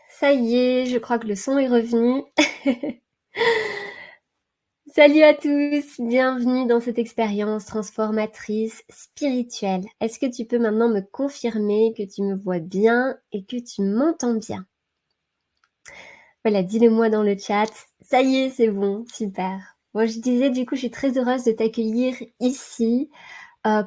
Ça y est, je crois que le son est revenu. Salut à tous, bienvenue dans cette expérience transformatrice spirituelle. Est-ce que tu peux maintenant me confirmer que tu me vois bien et que tu m'entends bien? Voilà, dis-le-moi dans le chat. Ça y est, c'est bon, super. Bon, je disais, du coup, je suis très heureuse de t'accueillir ici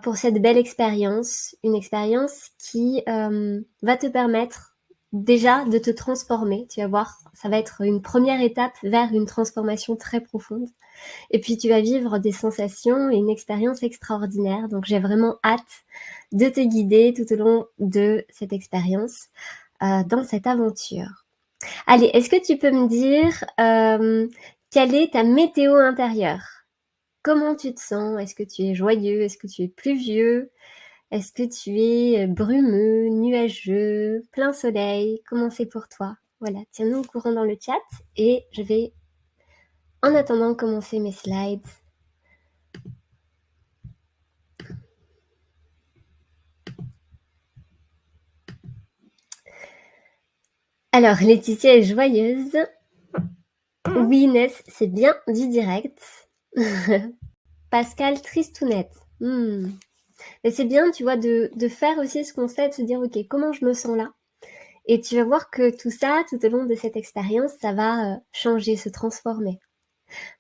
pour cette belle expérience, une expérience qui va te permettre déjà de te transformer. Tu vas voir, ça va être une première étape vers une transformation très profonde. Et puis tu vas vivre des sensations et une expérience extraordinaire. Donc j'ai vraiment hâte de te guider tout au long de cette expérience, dans cette aventure. Allez, est-ce que tu peux me dire quelle est ta météo intérieure? Comment tu te sens? Est-ce que tu es joyeux? Est-ce que tu es pluvieux? Est-ce que tu es brumeux, nuageux, plein soleil? Comment c'est pour toi? Voilà, tiens-nous au courant dans le chat et je vais, en attendant, commencer mes slides. Alors, Laetitia est joyeuse. Oui, Inès, c'est bien du direct. Pascal, tristounette. Mais c'est bien, tu vois, de faire aussi ce qu'on sait, de se dire, ok, comment je me sens là? Et tu vas voir que tout ça, tout au long de cette expérience, ça va changer, se transformer.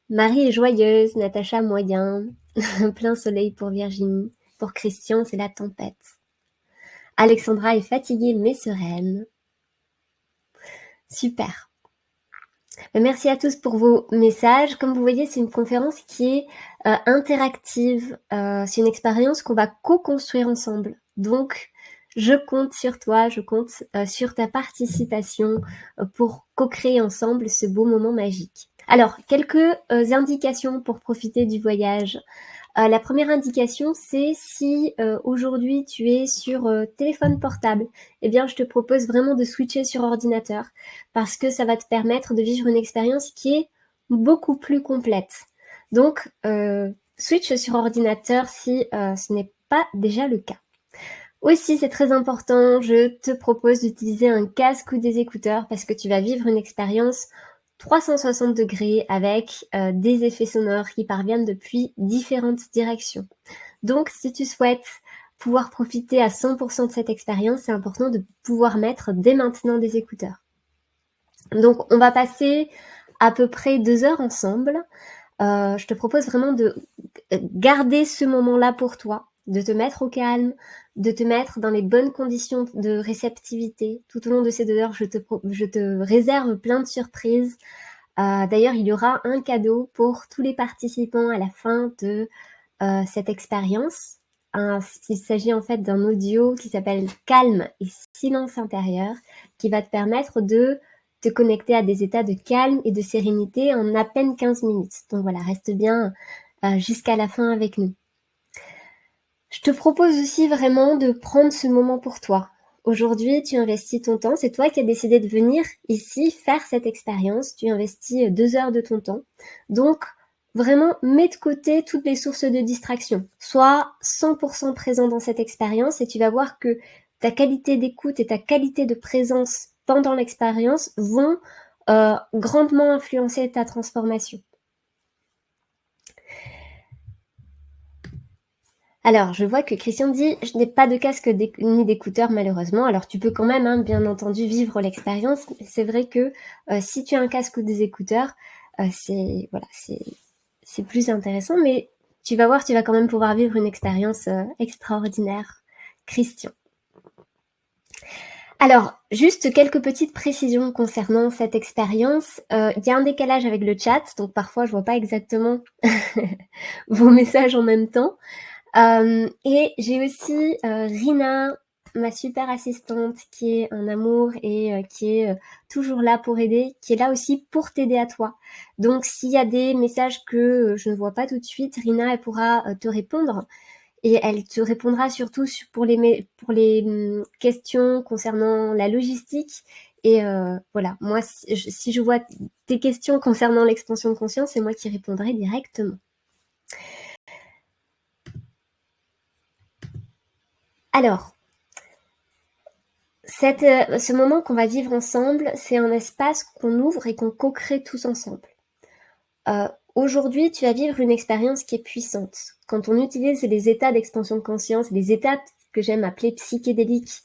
Marie est joyeuse, Natacha moyen, plein soleil pour Virginie, pour Christian, c'est la tempête. Alexandra est fatiguée mais sereine. Super. Merci à tous pour vos messages. Comme vous voyez, c'est une conférence qui est interactive. C'est une expérience qu'on va co-construire ensemble. Donc, je compte sur toi, je compte sur ta participation pour co-créer ensemble ce beau moment magique. Alors, quelques indications pour profiter du voyage. La première indication, c'est si aujourd'hui tu es sur téléphone portable, eh bien je te propose vraiment de switcher sur ordinateur parce que ça va te permettre de vivre une expérience qui est beaucoup plus complète. Donc, switch sur ordinateur si ce n'est pas déjà le cas. Aussi, c'est très important, je te propose d'utiliser un casque ou des écouteurs parce que tu vas vivre une expérience 360 degrés avec des effets sonores qui parviennent depuis différentes directions. Donc, si tu souhaites pouvoir profiter à 100% de cette expérience, c'est important de pouvoir mettre dès maintenant des écouteurs. Donc, on va passer à peu près 2 heures ensemble. Je te propose vraiment de garder ce moment-là pour toi, de te mettre au calme, de te mettre dans les bonnes conditions de réceptivité. Tout au long de ces 2 heures, je te réserve plein de surprises. D'ailleurs, il y aura un cadeau pour tous les participants à la fin de cette expérience. Il s'agit en fait d'un audio qui s'appelle Calme et silence intérieur, qui va te permettre de te connecter à des états de calme et de sérénité en à peine 15 minutes. Donc voilà, reste bien jusqu'à la fin avec nous. Je te propose aussi vraiment de prendre ce moment pour toi. Aujourd'hui, tu investis ton temps, c'est toi qui as décidé de venir ici faire cette expérience, tu investis 2 heures de ton temps. Donc, vraiment, mets de côté toutes les sources de distraction. Sois 100% présent dans cette expérience et tu vas voir que ta qualité d'écoute et ta qualité de présence pendant l'expérience vont grandement influencer ta transformation. Alors, je vois que Christian dit: «Je n'ai pas de casque ni d'écouteurs malheureusement». Alors tu peux quand même, hein, bien entendu, vivre l'expérience. Mais c'est vrai que si tu as un casque ou des écouteurs, c'est voilà, c'est plus intéressant. Mais tu vas voir, tu vas quand même pouvoir vivre une expérience extraordinaire, Christian. Alors, juste quelques petites précisions concernant cette expérience. Il y a un décalage avec le chat, donc parfois je vois pas exactement vos messages en même temps. Et j'ai aussi Rina, ma super assistante, qui est un amour et qui est toujours là pour aider, qui est là aussi pour t'aider à toi. Donc s'il y a des messages que je ne vois pas tout de suite, Rina, elle pourra te répondre. Et elle te répondra surtout pour les questions concernant la logistique. Et voilà, moi, si je vois tes questions concernant l'expansion de conscience, c'est moi qui répondrai directement. Alors, Ce moment qu'on va vivre ensemble, c'est un espace qu'on ouvre et qu'on co-crée tous ensemble. Aujourd'hui, tu vas vivre une expérience qui est puissante. Quand on utilise les états d'expansion de conscience, les étapes que j'aime appeler psychédéliques,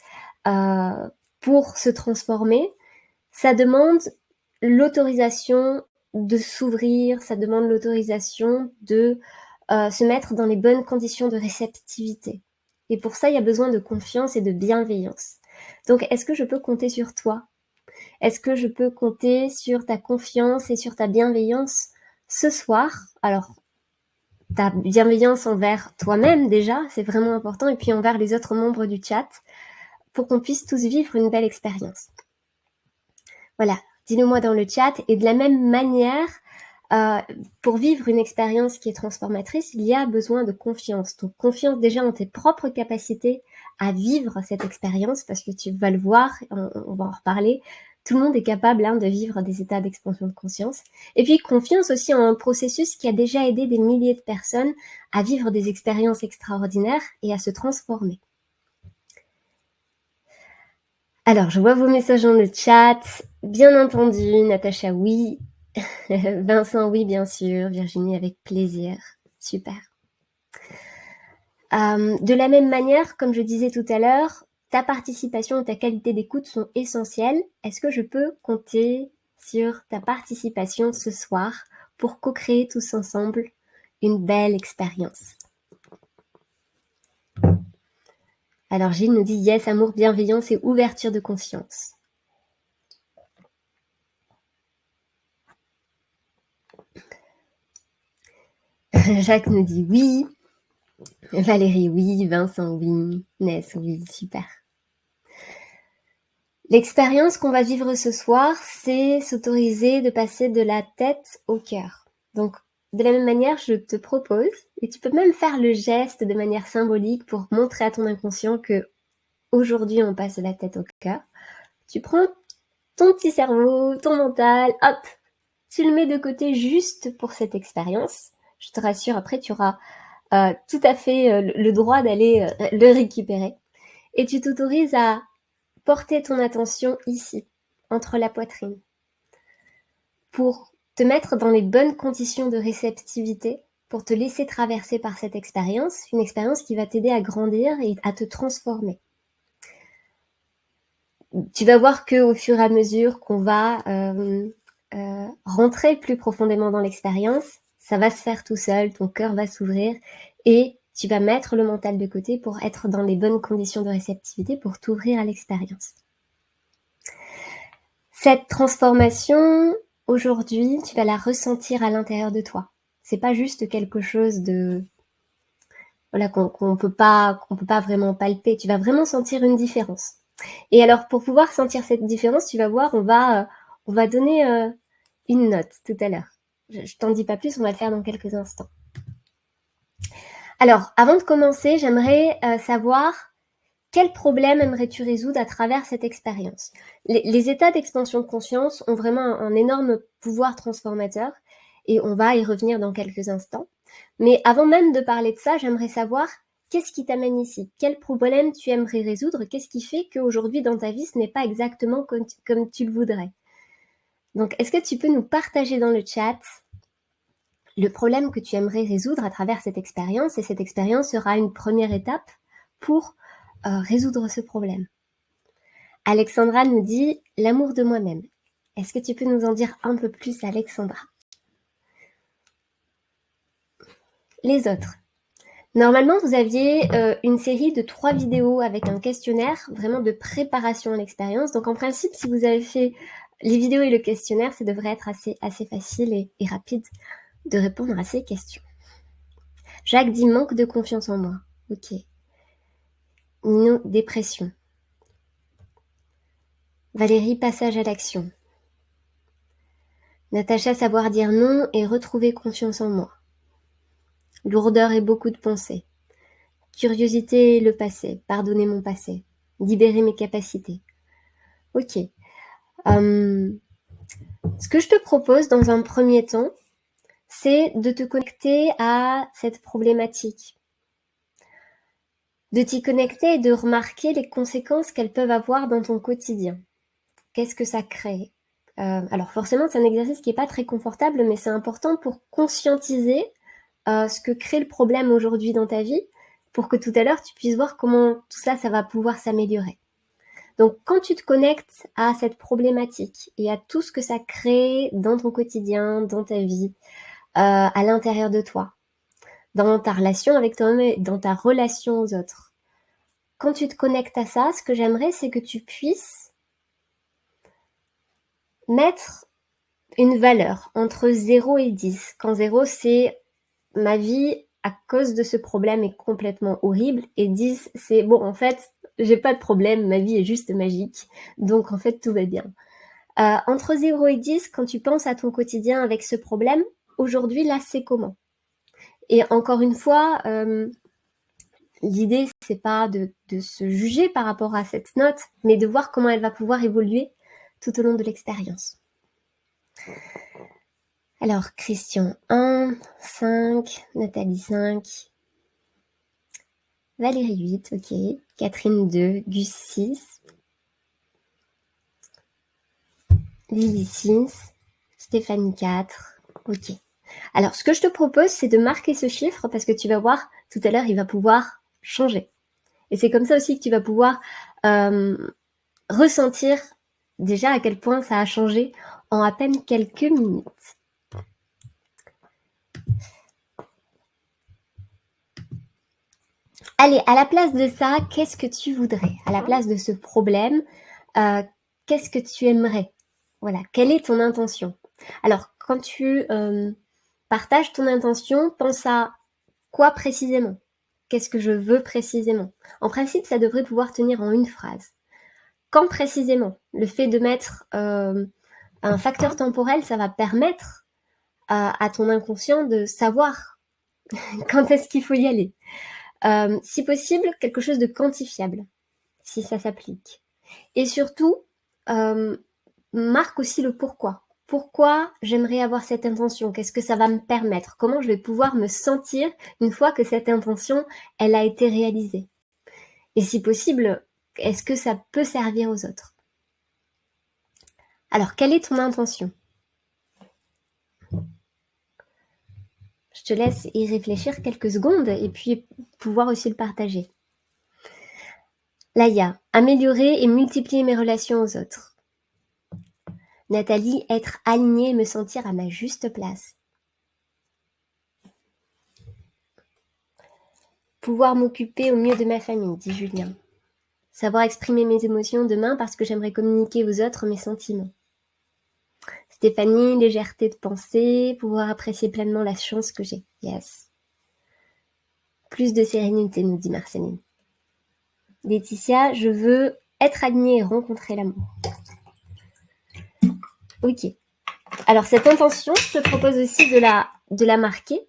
pour se transformer, ça demande l'autorisation de s'ouvrir, ça demande l'autorisation de se mettre dans les bonnes conditions de réceptivité. Et pour ça, il y a besoin de confiance et de bienveillance. Donc, est-ce que je peux compter sur toi? Est-ce que je peux compter sur ta confiance et sur ta bienveillance ce soir? Alors, ta bienveillance envers toi-même déjà, c'est vraiment important, et puis envers les autres membres du chat, pour qu'on puisse tous vivre une belle expérience. Voilà, dis-le moi dans le chat. Et de la même manière, pour vivre une expérience qui est transformatrice, il y a besoin de confiance. Donc confiance déjà en tes propres capacités à vivre cette expérience, parce que tu vas le voir, on va en reparler, tout le monde est capable de vivre des états d'expansion de conscience. Et puis confiance aussi en un processus qui a déjà aidé des milliers de personnes à vivre des expériences extraordinaires et à se transformer. Alors, je vois vos messages dans le chat. Bien entendu, Natacha, oui. Vincent, oui, bien sûr. Virginie, avec plaisir. Super. De la même manière, comme je disais tout à l'heure, ta participation et ta qualité d'écoute sont essentielles. Est-ce que je peux compter sur ta participation ce soir pour co-créer tous ensemble une belle expérience? Alors Gilles nous dit yes, amour, bienveillance et ouverture de conscience. Jacques nous dit oui. Valérie, oui. Vincent, oui. Ness, oui. Super. L'expérience qu'on va vivre ce soir, c'est s'autoriser de passer de la tête au cœur. Donc, de la même manière, je te propose, et tu peux même faire le geste de manière symbolique pour montrer à ton inconscient que aujourd'hui on passe de la tête au cœur. Tu prends ton petit cerveau, ton mental, hop, tu le mets de côté juste pour cette expérience. Je te rassure, après tu auras tout à fait le droit d'aller le récupérer. Et tu t'autorises à porter ton attention ici, entre la poitrine, pour te mettre dans les bonnes conditions de réceptivité, pour te laisser traverser par cette expérience, une expérience qui va t'aider à grandir et à te transformer. Tu vas voir qu'au fur et à mesure qu'on va rentrer plus profondément dans l'expérience, ça va se faire tout seul, ton cœur va s'ouvrir et tu vas mettre le mental de côté pour être dans les bonnes conditions de réceptivité, pour t'ouvrir à l'expérience. Cette transformation, aujourd'hui, tu vas la ressentir à l'intérieur de toi. C'est pas juste quelque chose de voilà qu'on peut pas vraiment palper. Tu vas vraiment sentir une différence. Et alors, pour pouvoir sentir cette différence, tu vas voir, on va donner une note tout à l'heure. Je t'en dis pas plus, on va le faire dans quelques instants. Alors, avant de commencer, j'aimerais savoir quel problème aimerais-tu résoudre à travers cette expérience? Les états d'expansion de conscience ont vraiment un énorme pouvoir transformateur et on va y revenir dans quelques instants. Mais avant même de parler de ça, j'aimerais savoir qu'est-ce qui t'amène ici? Quel problème tu aimerais résoudre? Qu'est-ce qui fait qu'aujourd'hui dans ta vie, ce n'est pas exactement comme tu le voudrais? Donc, est-ce que tu peux nous partager dans le chat le problème que tu aimerais résoudre à travers cette expérience? Et cette expérience sera une première étape pour résoudre ce problème. Alexandra nous dit « l'amour de moi-même ». Est-ce que tu peux nous en dire un peu plus, Alexandra? Les autres. Normalement, vous aviez une série de 3 vidéos avec un questionnaire, vraiment de préparation à l'expérience. Donc en principe, si vous avez fait les vidéos et le questionnaire, ça devrait être assez facile et rapide de répondre à ces questions. Jacques dit « manque de confiance en moi ». Ok. Nino, dépression. Valérie, passage à l'action. Natacha, savoir dire non et retrouver confiance en moi. Lourdeur et beaucoup de pensées. Curiosité et le passé. Pardonner mon passé. Libérer mes capacités. Ok. Ce que je te propose dans un premier temps, c'est de te connecter à cette problématique. de t'y connecter et de remarquer les conséquences qu'elles peuvent avoir dans ton quotidien. Qu'est-ce que ça crée? Alors forcément, c'est un exercice qui n'est pas très confortable, mais c'est important pour conscientiser ce que crée le problème aujourd'hui dans ta vie, pour que tout à l'heure, tu puisses voir comment tout ça, ça va pouvoir s'améliorer. Donc, quand tu te connectes à cette problématique et à tout ce que ça crée dans ton quotidien, dans ta vie, à l'intérieur de toi, dans ta relation avec toi-même et dans ta relation aux autres, quand tu te connectes à ça, ce que j'aimerais, c'est que tu puisses mettre une valeur entre 0 et 10. Quand 0, c'est ma vie à cause de ce problème est complètement horrible, et 10, c'est bon, en fait, j'ai pas de problème, ma vie est juste magique, donc en fait, tout va bien. Entre 0 et 10, quand tu penses à ton quotidien avec ce problème, aujourd'hui, là, c'est comment? Et encore une fois, l'idée, c'est pas de se juger par rapport à cette note, mais de voir comment elle va pouvoir évoluer tout au long de l'expérience. Alors, Christian 1, 5, Nathalie 5, Valérie 8, ok, Catherine 2, Gus 6, Lily 6, Stéphanie 4, ok. Alors, ce que je te propose, c'est de marquer ce chiffre parce que tu vas voir, tout à l'heure, il va pouvoir changer. Et c'est comme ça aussi que tu vas pouvoir ressentir déjà à quel point ça a changé en à peine quelques minutes. Allez, à la place de ça, qu'est-ce que tu voudrais? À la place de ce problème, qu'est-ce que tu aimerais? Voilà, quelle est ton intention? Alors, quand tu partages ton intention, pense à quoi précisément? Qu'est-ce que je veux précisément? En principe, ça devrait pouvoir tenir en une phrase. Quand précisément? Le fait de mettre un facteur temporel, ça va permettre à ton inconscient de savoir quand est-ce qu'il faut y aller. Si possible, quelque chose de quantifiable, si ça s'applique. Et surtout, marque aussi le pourquoi. Pourquoi j'aimerais avoir cette intention? Qu'est-ce que ça va me permettre? Comment je vais pouvoir me sentir une fois que cette intention, elle a été réalisée? Et si possible, est-ce que ça peut servir aux autres? Alors, quelle est ton intention? Je te laisse y réfléchir quelques secondes et puis pouvoir aussi le partager. Laïa, améliorer et multiplier mes relations aux autres. Nathalie, être alignée et me sentir à ma juste place. Pouvoir m'occuper au mieux de ma famille, dit Julien. Savoir exprimer mes émotions demain parce que j'aimerais communiquer aux autres mes sentiments. Stéphanie, légèreté de pensée, pouvoir apprécier pleinement la chance que j'ai. Yes. Plus de sérénité, nous dit Marceline. Laetitia, je veux être alignée et rencontrer l'amour. Ok. Alors cette intention, je te propose aussi de la marquer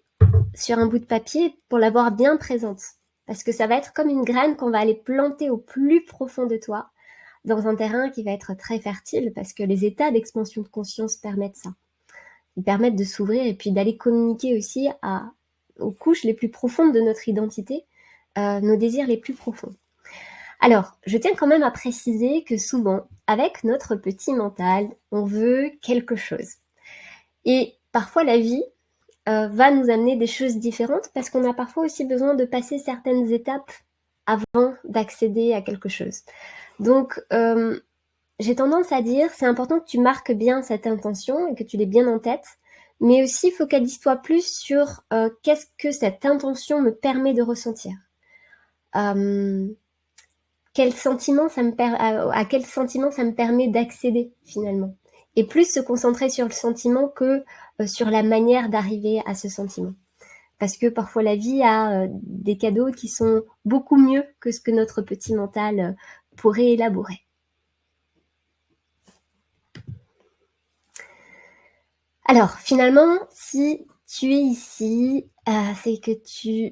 sur un bout de papier pour l'avoir bien présente. Parce que ça va être comme une graine qu'on va aller planter au plus profond de toi, dans un terrain qui va être très fertile, parce que les états d'expansion de conscience permettent ça. Ils permettent de s'ouvrir et puis d'aller communiquer aussi aux couches les plus profondes de notre identité, nos désirs les plus profonds. Alors, je tiens quand même à préciser que souvent, avec notre petit mental, on veut quelque chose. Et parfois, la vie va nous amener des choses différentes parce qu'on a parfois aussi besoin de passer certaines étapes avant d'accéder à quelque chose. Donc, j'ai tendance à dire, c'est important que tu marques bien cette intention et que tu l'aies bien en tête, mais aussi focalise-toi plus sur qu'est-ce que cette intention me permet de ressentir. Quel sentiment à quel sentiment ça me permet d'accéder finalement. Et plus se concentrer sur le sentiment que sur la manière d'arriver à ce sentiment. Parce que parfois la vie a des cadeaux qui sont beaucoup mieux que ce que notre petit mental pourrait élaborer. Alors finalement, si tu es ici, c'est que tu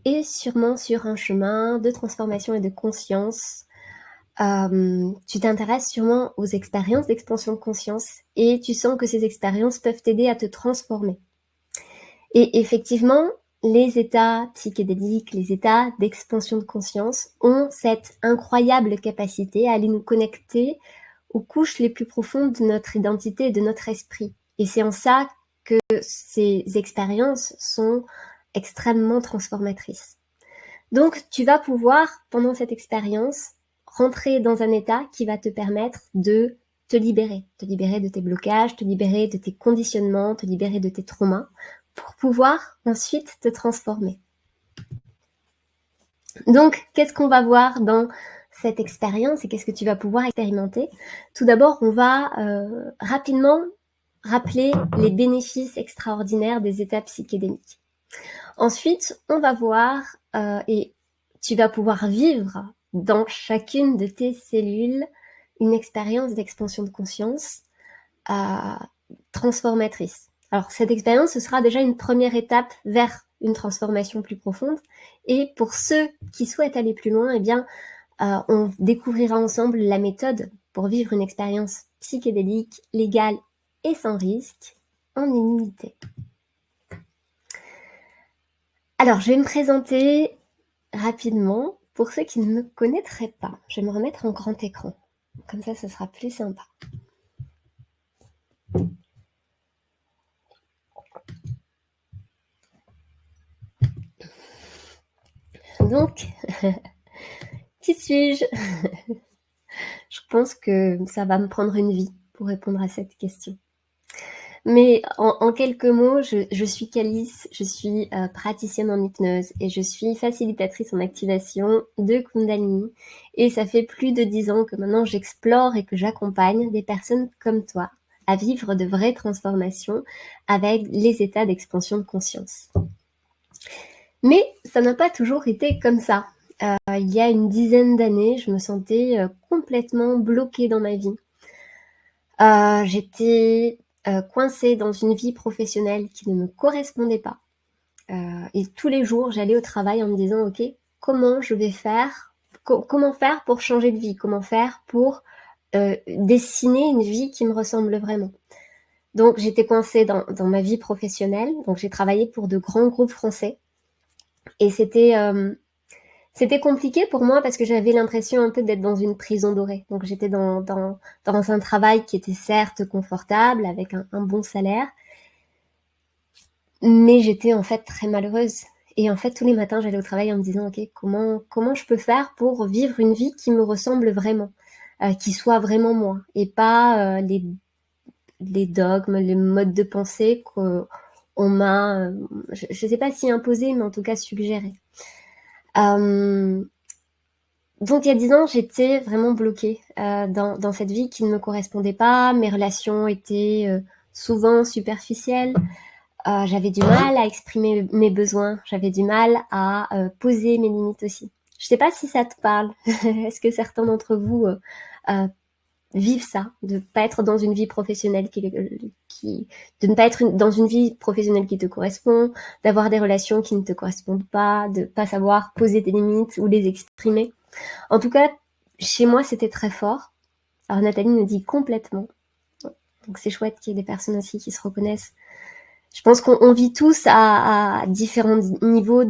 es sûrement sur un chemin de transformation et de conscience. Tu t'intéresses sûrement aux expériences d'expansion de conscience et tu sens que ces expériences peuvent t'aider à te transformer. Et effectivement, les états psychédéliques, les états d'expansion de conscience ont cette incroyable capacité à aller nous connecter aux couches les plus profondes de notre identité et de notre esprit. Et c'est en ça que ces expériences sont extrêmement transformatrices. Donc, tu vas pouvoir, pendant cette expérience, rentrer dans un état qui va te permettre de te libérer de tes blocages, te libérer de tes conditionnements, te libérer de tes traumas, pour pouvoir ensuite te transformer. Donc, qu'est-ce qu'on va voir dans cette expérience et qu'est-ce que tu vas pouvoir expérimenter? Tout d'abord, on va rapidement rappeler les bénéfices extraordinaires des états psychédéliques. Ensuite, on va voir et tu vas pouvoir vivre dans chacune de tes cellules une expérience d'expansion de conscience transformatrice. Alors, cette expérience, ce sera déjà une première étape vers une transformation plus profonde. Et pour ceux qui souhaitent aller plus loin, eh bien, on découvrira ensemble la méthode pour vivre une expérience psychédélique, légale et sans risque, en illimité. Alors, je vais me présenter rapidement pour ceux qui ne me connaîtraient pas. Je vais me remettre en grand écran. Comme ça, ce sera plus sympa. Donc, qui suis-je? Je pense que ça va me prendre une vie pour répondre à cette question. Mais en quelques mots, je suis Calice, je suis praticienne en hypnose et je suis facilitatrice en activation de Kundalini. Et ça fait plus de 10 ans que maintenant j'explore et que j'accompagne des personnes comme toi à vivre de vraies transformations avec les états d'expansion de conscience. Mais ça n'a pas toujours été comme ça. Il y a une dizaine d'années, je me sentais complètement bloquée dans ma vie. J'étais coincée dans une vie professionnelle qui ne me correspondait pas. Et tous les jours, j'allais au travail en me disant, ok, comment je vais faire, comment faire pour changer de vie, comment faire pour dessiner une vie qui me ressemble vraiment. Donc j'étais coincée dans ma vie professionnelle, donc j'ai travaillé pour de grands groupes français, et c'était compliqué pour moi parce que j'avais l'impression un peu d'être dans une prison dorée. Donc j'étais dans un travail qui était certes confortable, avec un bon salaire, mais j'étais en fait très malheureuse. Et en fait, tous les matins, j'allais au travail en me disant, ok, comment je peux faire pour vivre une vie qui me ressemble vraiment, qui soit vraiment moi, et pas les dogmes, les modes de pensée qu'on m'a, je ne sais pas si imposé, mais en tout cas suggéré. Donc il y a 10 ans, j'étais vraiment bloquée dans cette vie qui ne me correspondait pas. Mes relations étaient souvent superficielles. J'avais du mal à exprimer mes besoins. J'avais du mal à poser mes limites aussi. Je sais pas si ça te parle. Est-ce que certains d'entre vous vivent ça, de pas être dans une vie professionnelle de ne pas être dans une vie professionnelle qui te correspond, d'avoir des relations qui ne te correspondent pas, de pas savoir poser tes limites ou les exprimer. En tout cas, chez moi, c'était très fort. Alors Nathalie nous dit complètement. Donc c'est chouette qu'il y ait des personnes aussi qui se reconnaissent. Je pense qu'on vit tous à différents niveaux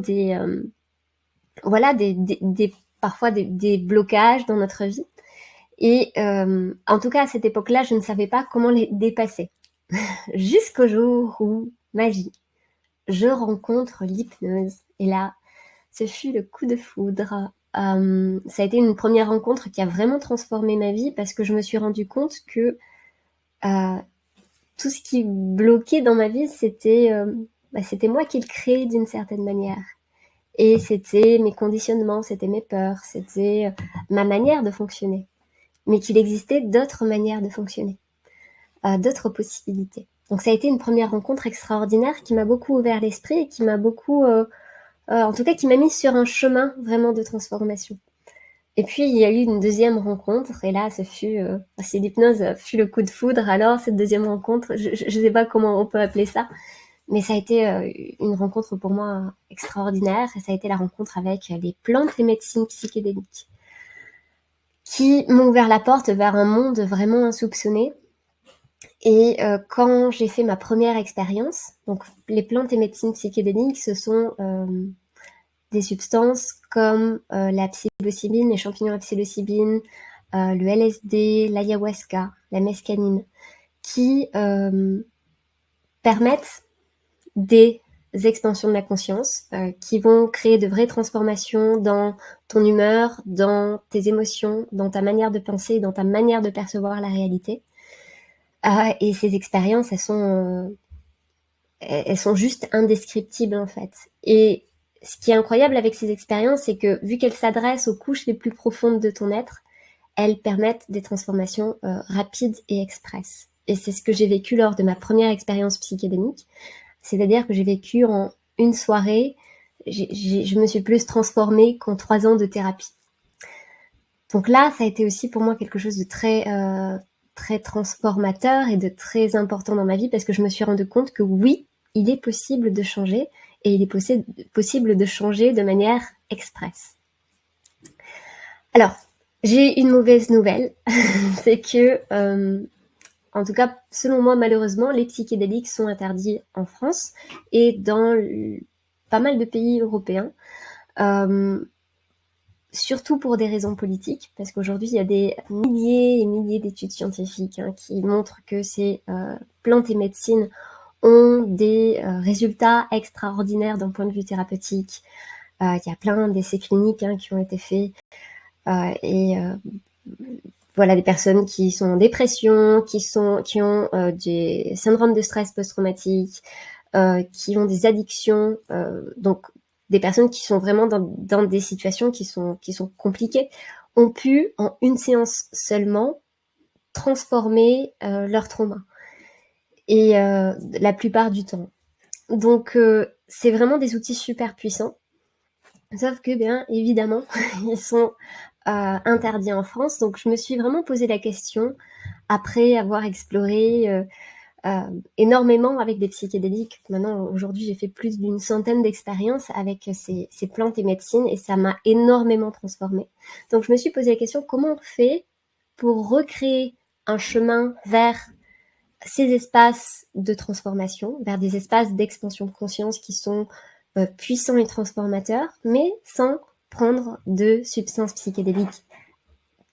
parfois des blocages dans notre vie. Et en tout cas, à cette époque-là, je ne savais pas comment les dépasser. Jusqu'au jour où, magie, je rencontre l'hypnose. Et là, ce fut le coup de foudre. Ça a été une première rencontre qui a vraiment transformé ma vie parce que je me suis rendu compte que tout ce qui bloquait dans ma vie, c'était moi qui le créais d'une certaine manière. Et c'était mes conditionnements, c'était mes peurs, c'était ma manière de fonctionner. Mais qu'il existait d'autres manières de fonctionner, d'autres possibilités. Donc ça a été une première rencontre extraordinaire qui m'a beaucoup ouvert l'esprit et qui m'a beaucoup, en tout cas qui m'a mis sur un chemin vraiment de transformation. Et puis il y a eu une deuxième rencontre, et là si l'hypnose fut le coup de foudre, alors cette deuxième rencontre, je ne sais pas comment on peut appeler ça, mais ça a été une rencontre pour moi extraordinaire, et ça a été la rencontre avec les plantes et médecines psychédéliques, qui m'ont ouvert la porte vers un monde vraiment insoupçonné, Et quand j'ai fait ma première expérience, donc les plantes et médecines psychédéliques, ce sont des substances comme la psilocybine, les champignons à psilocybine, le LSD, l'ayahuasca, la mescaline, qui permettent des expansions de la conscience, qui vont créer de vraies transformations dans ton humeur, dans tes émotions, dans ta manière de penser, dans ta manière de percevoir la réalité. Et ces expériences, elles sont juste indescriptibles en fait. Et ce qui est incroyable avec ces expériences, c'est que vu qu'elles s'adressent aux couches les plus profondes de ton être, elles permettent des transformations rapides et expresses. Et c'est ce que j'ai vécu lors de ma première expérience psychédélique. C'est-à-dire que j'ai vécu en une soirée, je me suis plus transformée qu'en 3 ans de thérapie. Donc là, ça a été aussi pour moi quelque chose de très transformateur et de très important dans ma vie parce que je me suis rendu compte que oui, il est possible de changer et il est possible de changer de manière express. Alors, j'ai une mauvaise nouvelle, c'est que, en tout cas, selon moi, malheureusement, les psychédéliques sont interdits en France et dans pas mal de pays européens. Surtout pour des raisons politiques, parce qu'aujourd'hui, il y a des milliers et milliers d'études scientifiques qui montrent que ces plantes et médecines ont des résultats extraordinaires d'un point de vue thérapeutique. Il y a plein d'essais cliniques qui ont été faits. Voilà, des personnes qui sont en dépression, qui ont des syndromes de stress post-traumatique, qui ont des addictions, donc des personnes qui sont vraiment dans des situations qui sont compliquées, ont pu, en une séance seulement, transformer leur trauma. Et la plupart du temps. Donc, c'est vraiment des outils super puissants. Sauf que, bien évidemment, ils sont interdits en France. Donc, je me suis vraiment posé la question, après avoir exploré énormément avec des psychédéliques. Maintenant, aujourd'hui, j'ai fait plus d'une centaine d'expériences avec ces plantes et médecines et ça m'a énormément transformée. Donc, je me suis posé la question, comment on fait pour recréer un chemin vers ces espaces de transformation, vers des espaces d'expansion de conscience qui sont puissants et transformateurs, mais sans prendre de substances psychédéliques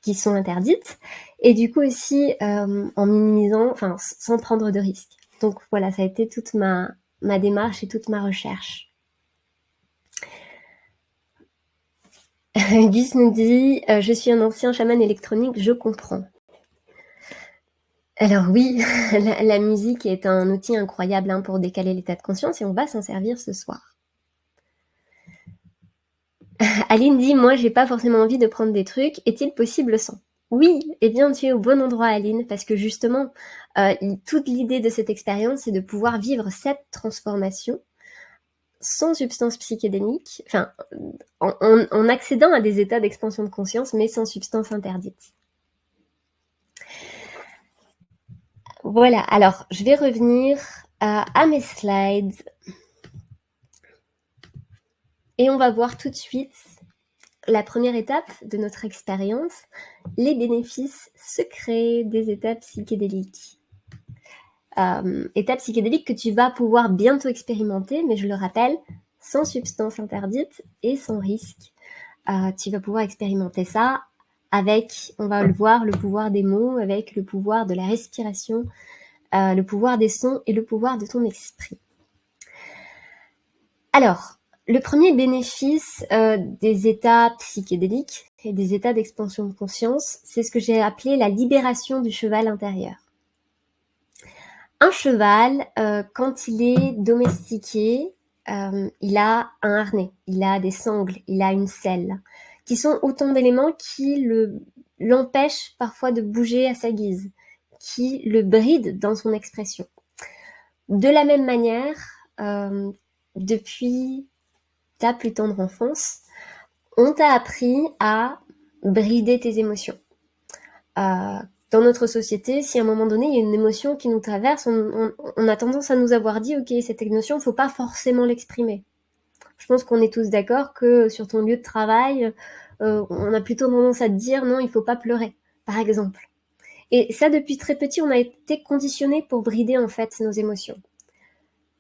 qui sont interdites, et du coup aussi en minimisant, enfin sans prendre de risques. Donc voilà, ça a été toute ma démarche et toute ma recherche. Gus nous dit je suis un ancien chaman électronique, je comprends. Alors oui, la musique est un outil incroyable pour décaler l'état de conscience et on va s'en servir ce soir. Aline dit moi j'ai pas forcément envie de prendre des trucs, est-il possible sans? Oui, eh bien tu es au bon endroit Aline, parce que justement, toute l'idée de cette expérience, c'est de pouvoir vivre cette transformation sans substance psychédélique, enfin, en accédant à des états d'expansion de conscience, mais sans substance interdite. Voilà, alors je vais revenir à mes slides. Et on va voir tout de suite la première étape de notre expérience, les bénéfices secrets des états psychédéliques. Étapes psychédéliques que tu vas pouvoir bientôt expérimenter, mais je le rappelle, sans substance interdite et sans risque. Tu vas pouvoir expérimenter ça avec, on va le voir, le pouvoir des mots, avec le pouvoir de la respiration, le pouvoir des sons et le pouvoir de ton esprit. Alors, le premier bénéfice des états psychédéliques et des états d'expansion de conscience, c'est ce que j'ai appelé la libération du cheval intérieur. Un cheval, quand il est domestiqué, il a un harnais, il a des sangles, il a une selle, qui sont autant d'éléments qui l'empêchent parfois de bouger à sa guise, qui le brident dans son expression. De la même manière, depuis ta plus tendre enfance, on t'a appris à brider tes émotions. Dans notre société, si à un moment donné, il y a une émotion qui nous traverse, on a tendance à nous avoir dit « Ok, cette émotion, il ne faut pas forcément l'exprimer ». Je pense qu'on est tous d'accord que sur ton lieu de travail, on a plutôt tendance à te dire « Non, il ne faut pas pleurer », par exemple. Et ça, depuis très petit, on a été conditionné pour brider en fait nos émotions.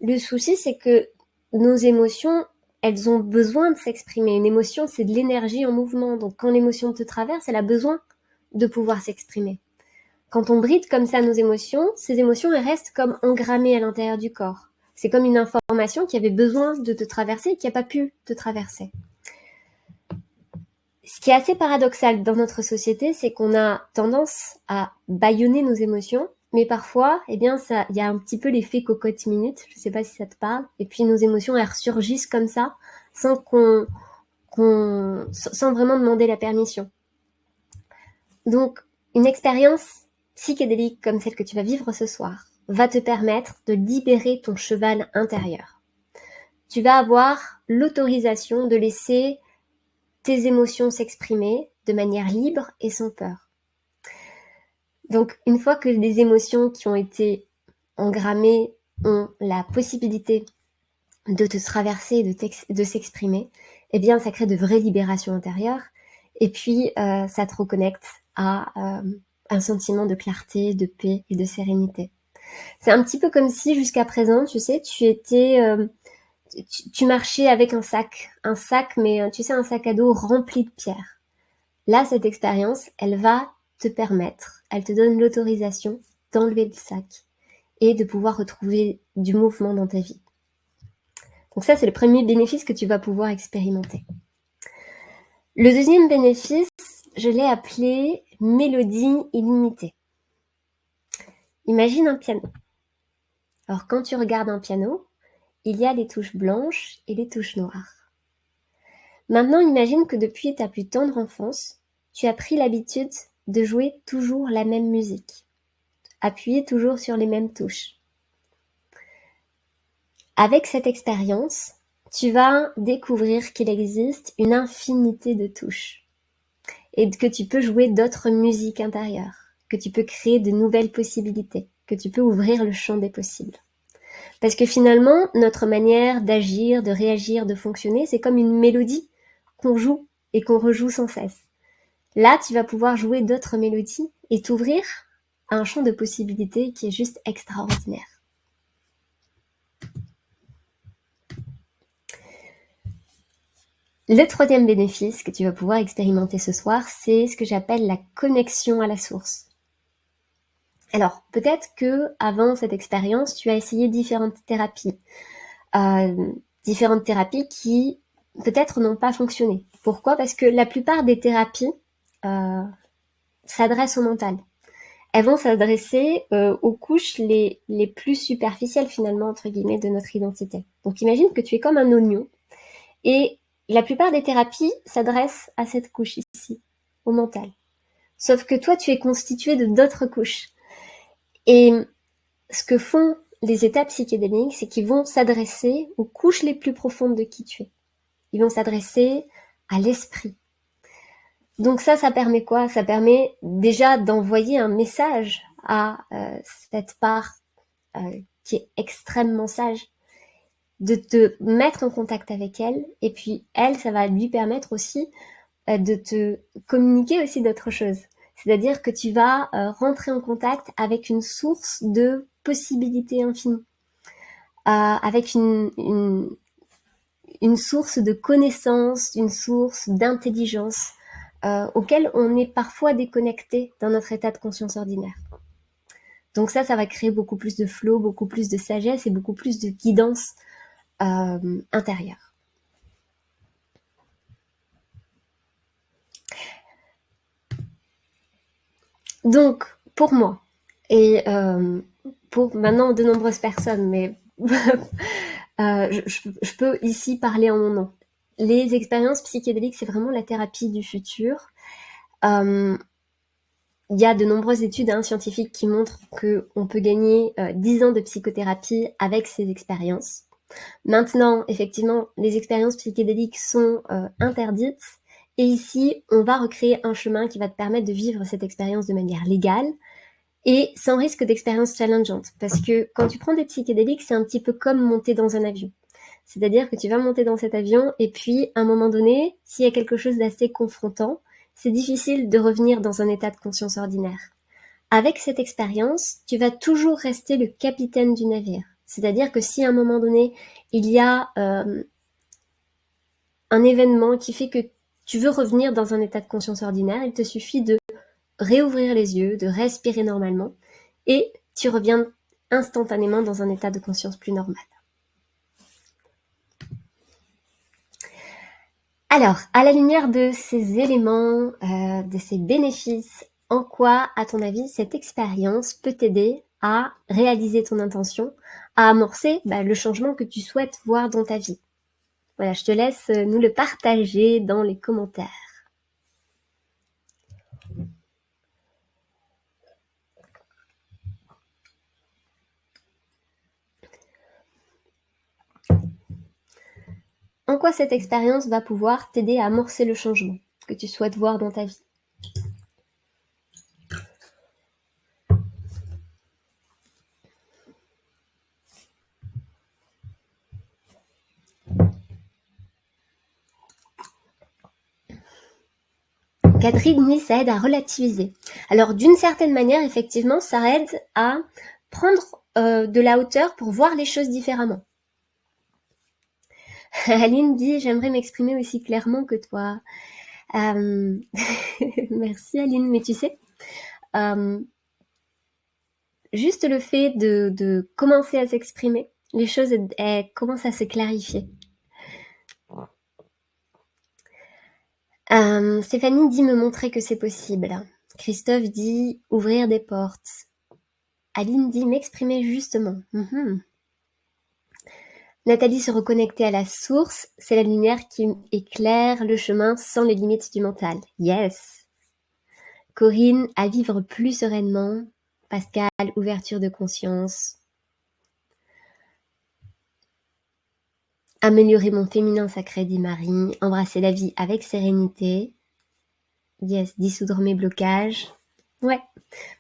Le souci, c'est que nos émotions, elles ont besoin de s'exprimer. Une émotion, c'est de l'énergie en mouvement. Donc quand l'émotion te traverse, elle a besoin de pouvoir s'exprimer. Quand on bride comme ça nos émotions, ces émotions, elles restent comme engrammées à l'intérieur du corps. C'est comme une information qui avait besoin de te traverser et qui n'a pas pu te traverser. Ce qui est assez paradoxal dans notre société, c'est qu'on a tendance à bâillonner nos émotions, mais parfois, il y a un petit peu l'effet cocotte minute, je ne sais pas si ça te parle, et puis nos émotions, elles ressurgissent comme ça, sans vraiment demander la permission. Donc, une expérience psychédélique comme celle que tu vas vivre ce soir va te permettre de libérer ton cheval intérieur. Tu vas avoir l'autorisation de laisser tes émotions s'exprimer de manière libre et sans peur. Donc, une fois que les émotions qui ont été engrammées ont la possibilité de te traverser, de s'exprimer, eh bien, ça crée de vraies libérations intérieures. Et puis, ça te reconnecte à un sentiment de clarté, de paix et de sérénité. C'est un petit peu comme si, jusqu'à présent, tu sais, tu marchais avec un sac, mais tu sais, un sac à dos rempli de pierres. Là, cette expérience, elle va te permettre, elle te donne l'autorisation d'enlever le sac et de pouvoir retrouver du mouvement dans ta vie. Donc ça, c'est le premier bénéfice que tu vas pouvoir expérimenter. Le deuxième bénéfice, je l'ai appelé mélodie illimitée. Imagine un piano. Alors, quand tu regardes un piano, il y a les touches blanches et les touches noires. Maintenant, imagine que depuis ta plus tendre enfance, tu as pris l'habitude de jouer toujours la même musique, appuyer toujours sur les mêmes touches. Avec cette expérience, tu vas découvrir qu'il existe une infinité de touches et que tu peux jouer d'autres musiques intérieures, que tu peux créer de nouvelles possibilités, que tu peux ouvrir le champ des possibles. Parce que finalement, notre manière d'agir, de réagir, de fonctionner, c'est comme une mélodie qu'on joue et qu'on rejoue sans cesse. Là, tu vas pouvoir jouer d'autres mélodies et t'ouvrir à un champ de possibilités qui est juste extraordinaire. Le troisième bénéfice que tu vas pouvoir expérimenter ce soir, c'est ce que j'appelle la connexion à la source. Alors, peut-être que avant cette expérience, tu as essayé différentes thérapies qui peut-être n'ont pas fonctionné. Pourquoi ? Parce que la plupart des thérapies s'adressent au mental. Elles vont s'adresser aux couches les plus superficielles finalement, entre guillemets, de notre identité. Donc imagine que tu es comme un oignon et la plupart des thérapies s'adressent à cette couche ici, au mental. Sauf que toi, tu es constitué de d'autres couches. Et ce que font les états psychédéliques, c'est qu'ils vont s'adresser aux couches les plus profondes de qui tu es. Ils vont s'adresser à l'esprit. Donc ça permet quoi ? Ça permet déjà d'envoyer un message à cette part qui est extrêmement sage, de te mettre en contact avec elle, et puis elle, ça va lui permettre aussi de te communiquer aussi d'autres choses. C'est-à-dire que tu vas rentrer en contact avec une source de possibilités infinies, avec une source de connaissances, une source d'intelligence auquel on est parfois déconnecté dans notre état de conscience ordinaire. Donc ça va créer beaucoup plus de flow, beaucoup plus de sagesse et beaucoup plus de guidance intérieure. Donc, pour moi, et pour maintenant de nombreuses personnes, mais je peux ici parler en mon nom. Les expériences psychédéliques, c'est vraiment la thérapie du futur. Il y a de nombreuses études scientifiques qui montrent qu'on peut gagner 10 ans de psychothérapie avec ces expériences. Maintenant, effectivement, les expériences psychédéliques sont interdites. Et ici, on va recréer un chemin qui va te permettre de vivre cette expérience de manière légale et sans risque d'expérience challengeante. Parce que quand tu prends des psychédéliques, c'est un petit peu comme monter dans un avion. C'est-à-dire que tu vas monter dans cet avion et puis, à un moment donné, s'il y a quelque chose d'assez confrontant, c'est difficile de revenir dans un état de conscience ordinaire. avec cette expérience, tu vas toujours rester le capitaine du navire. C'est-à-dire que si à un moment donné, il y a un événement qui fait que tu veux revenir dans un état de conscience ordinaire, il te suffit de réouvrir les yeux, de respirer normalement, et tu reviens instantanément dans un état de conscience plus normal. Alors, à la lumière de ces éléments, de ces bénéfices, en quoi, à ton avis, cette expérience peut t'aider à réaliser ton intention, à amorcer le changement que tu souhaites voir dans ta vie? Voilà, je te laisse nous le partager dans les commentaires. En quoi cette expérience va pouvoir t'aider à amorcer le changement que tu souhaites voir dans ta vie? Catherine dit ça aide à relativiser. Alors d'une certaine manière, effectivement, ça aide à prendre de la hauteur pour voir les choses différemment. Aline dit j'aimerais m'exprimer aussi clairement que toi. Merci Aline, mais tu sais, juste le fait de commencer à s'exprimer, les choses elles commencent à se clarifier. Stéphanie dit me montrer que c'est possible. Christophe dit ouvrir des portes. Aline dit m'exprimer justement. Nathalie se reconnecter à la source, c'est la lumière qui éclaire le chemin sans les limites du mental. Yes. Corinne, à vivre plus sereinement. Pascal, ouverture de conscience. Améliorer mon féminin sacré, dit Marie. Embrasser la vie avec sérénité. Yes, dissoudre mes blocages. Ouais.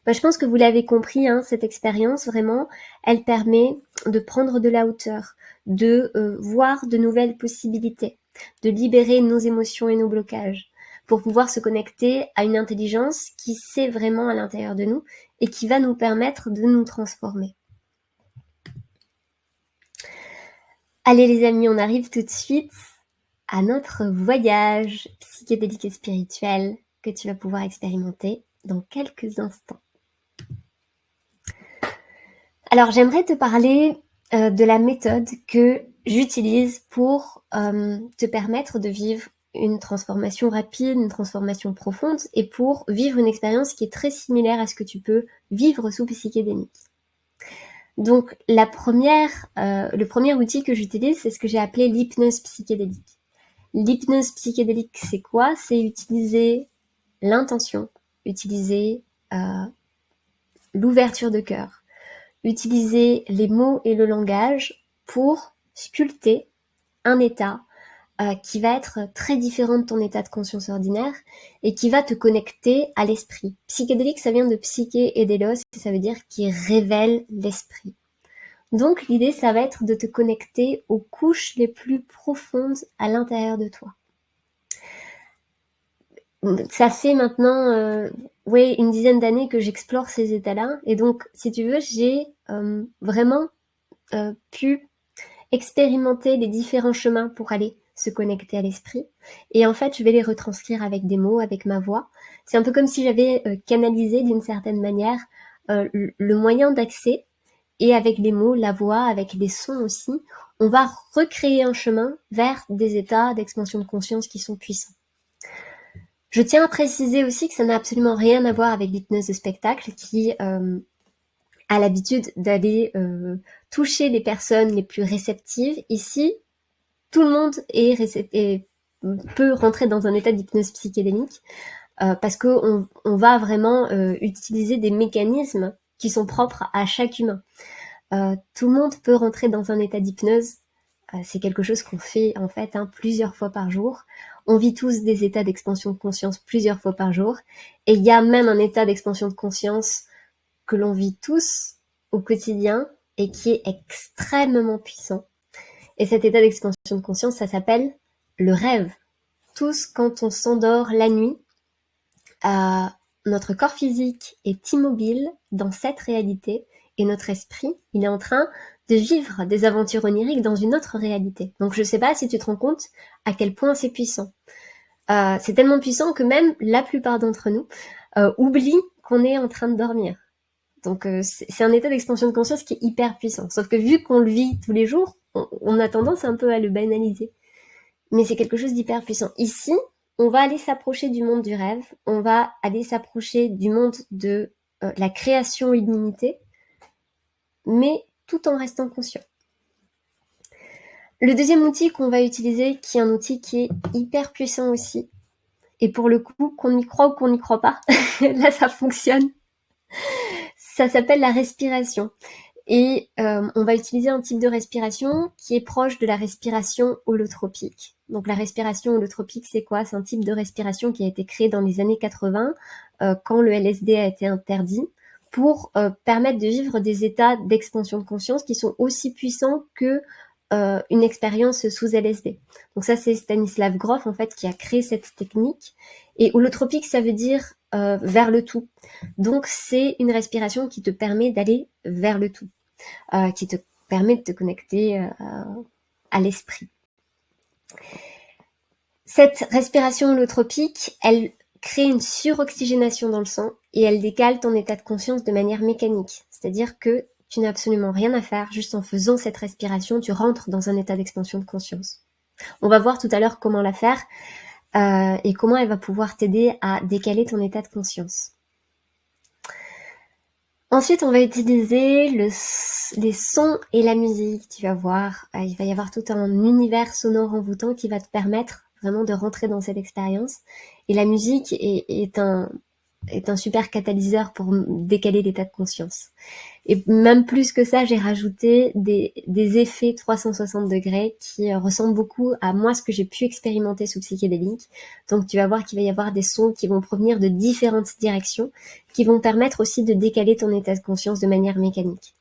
Je pense que vous l'avez compris, cette expérience, vraiment, elle permet de prendre de la hauteur, de voir de nouvelles possibilités, de libérer nos émotions et nos blocages, pour pouvoir se connecter à une intelligence qui sait vraiment à l'intérieur de nous et qui va nous permettre de nous transformer. Allez les amis, on arrive tout de suite à notre voyage psychédélique et spirituel que tu vas pouvoir expérimenter dans quelques instants. Alors j'aimerais te parler de la méthode que j'utilise pour te permettre de vivre une transformation rapide, une transformation profonde et pour vivre une expérience qui est très similaire à ce que tu peux vivre sous psychédélique. Donc le premier outil que j'utilise, c'est ce que j'ai appelé l'hypnose psychédélique. L'hypnose psychédélique, c'est quoi? C'est utiliser l'intention, utiliser l'ouverture de cœur, utiliser les mots et le langage pour sculpter un état qui va être très différent de ton état de conscience ordinaire et qui va te connecter à l'esprit. Psychédélique, ça vient de psyché et délos, et ça veut dire qui révèle l'esprit. Donc l'idée, ça va être de te connecter aux couches les plus profondes à l'intérieur de toi. Ça fait maintenant une dizaine d'années que j'explore ces états-là, et donc si tu veux, j'ai vraiment pu expérimenter les différents chemins pour aller se connecter à l'esprit, et en fait je vais les retranscrire avec des mots, avec ma voix. C'est un peu comme si j'avais canalisé d'une certaine manière le moyen d'accès, et avec les mots, la voix, avec les sons aussi, on va recréer un chemin vers des états d'expansion de conscience qui sont puissants. Je tiens à préciser aussi que ça n'a absolument rien à voir avec l'hypnose de spectacle qui a l'habitude d'aller toucher les personnes les plus réceptives. Ici, tout le monde peut rentrer dans un état d'hypnose psychédélique parce qu'on va vraiment utiliser des mécanismes qui sont propres à chaque humain. Tout le monde peut rentrer dans un état d'hypnose. C'est quelque chose qu'on fait en fait plusieurs fois par jour. On vit tous des états d'expansion de conscience plusieurs fois par jour. Et il y a même un état d'expansion de conscience que l'on vit tous au quotidien et qui est extrêmement puissant. Et cet état d'expansion de conscience, ça s'appelle le rêve. Tous, quand on s'endort la nuit, notre corps physique est immobile dans cette réalité et notre esprit, il est en train de vivre des aventures oniriques dans une autre réalité. Donc je sais pas si tu te rends compte à quel point c'est puissant. C'est tellement puissant que même la plupart d'entre nous oublient qu'on est en train de dormir. Donc c'est un état d'expansion de conscience qui est hyper puissant. Sauf que vu qu'on le vit tous les jours, on a tendance un peu à le banaliser. Mais c'est quelque chose d'hyper puissant. Ici, on va aller s'approcher du monde du rêve, on va aller s'approcher du monde de la création illimitée, mais tout en restant conscient. Le deuxième outil qu'on va utiliser, qui est un outil qui est hyper puissant aussi, et pour le coup, qu'on y croit ou qu'on n'y croit pas, là ça fonctionne, ça s'appelle la respiration. Et on va utiliser un type de respiration qui est proche de la respiration holotropique. Donc la respiration holotropique, c'est quoi? C'est un type de respiration qui a été créé dans les années 80, quand le LSD a été interdit, pour permettre de vivre des états d'expansion de conscience qui sont aussi puissants que une expérience sous LSD. Donc ça, c'est Stanislav Grof, en fait, qui a créé cette technique. Et holotropique, ça veut dire vers le tout. Donc c'est une respiration qui te permet d'aller vers le tout. Qui te permet de te connecter à l'esprit. Cette respiration holotropique, elle crée une suroxygénation dans le sang et elle décale ton état de conscience de manière mécanique. C'est-à-dire que tu n'as absolument rien à faire, juste en faisant cette respiration, tu rentres dans un état d'expansion de conscience. On va voir tout à l'heure comment la faire et comment elle va pouvoir t'aider à décaler ton état de conscience. Ensuite, on va utiliser les sons et la musique. Tu vas voir, il va y avoir tout un univers sonore envoûtant qui va te permettre vraiment de rentrer dans cette expérience. Et la musique est un super catalyseur pour décaler l'état de conscience. Et même plus que ça, j'ai rajouté des effets 360 degrés qui ressemblent beaucoup à moi ce que j'ai pu expérimenter sous psychédélique. Donc tu vas voir qu'il va y avoir des sons qui vont provenir de différentes directions, qui vont permettre aussi de décaler ton état de conscience de manière mécanique.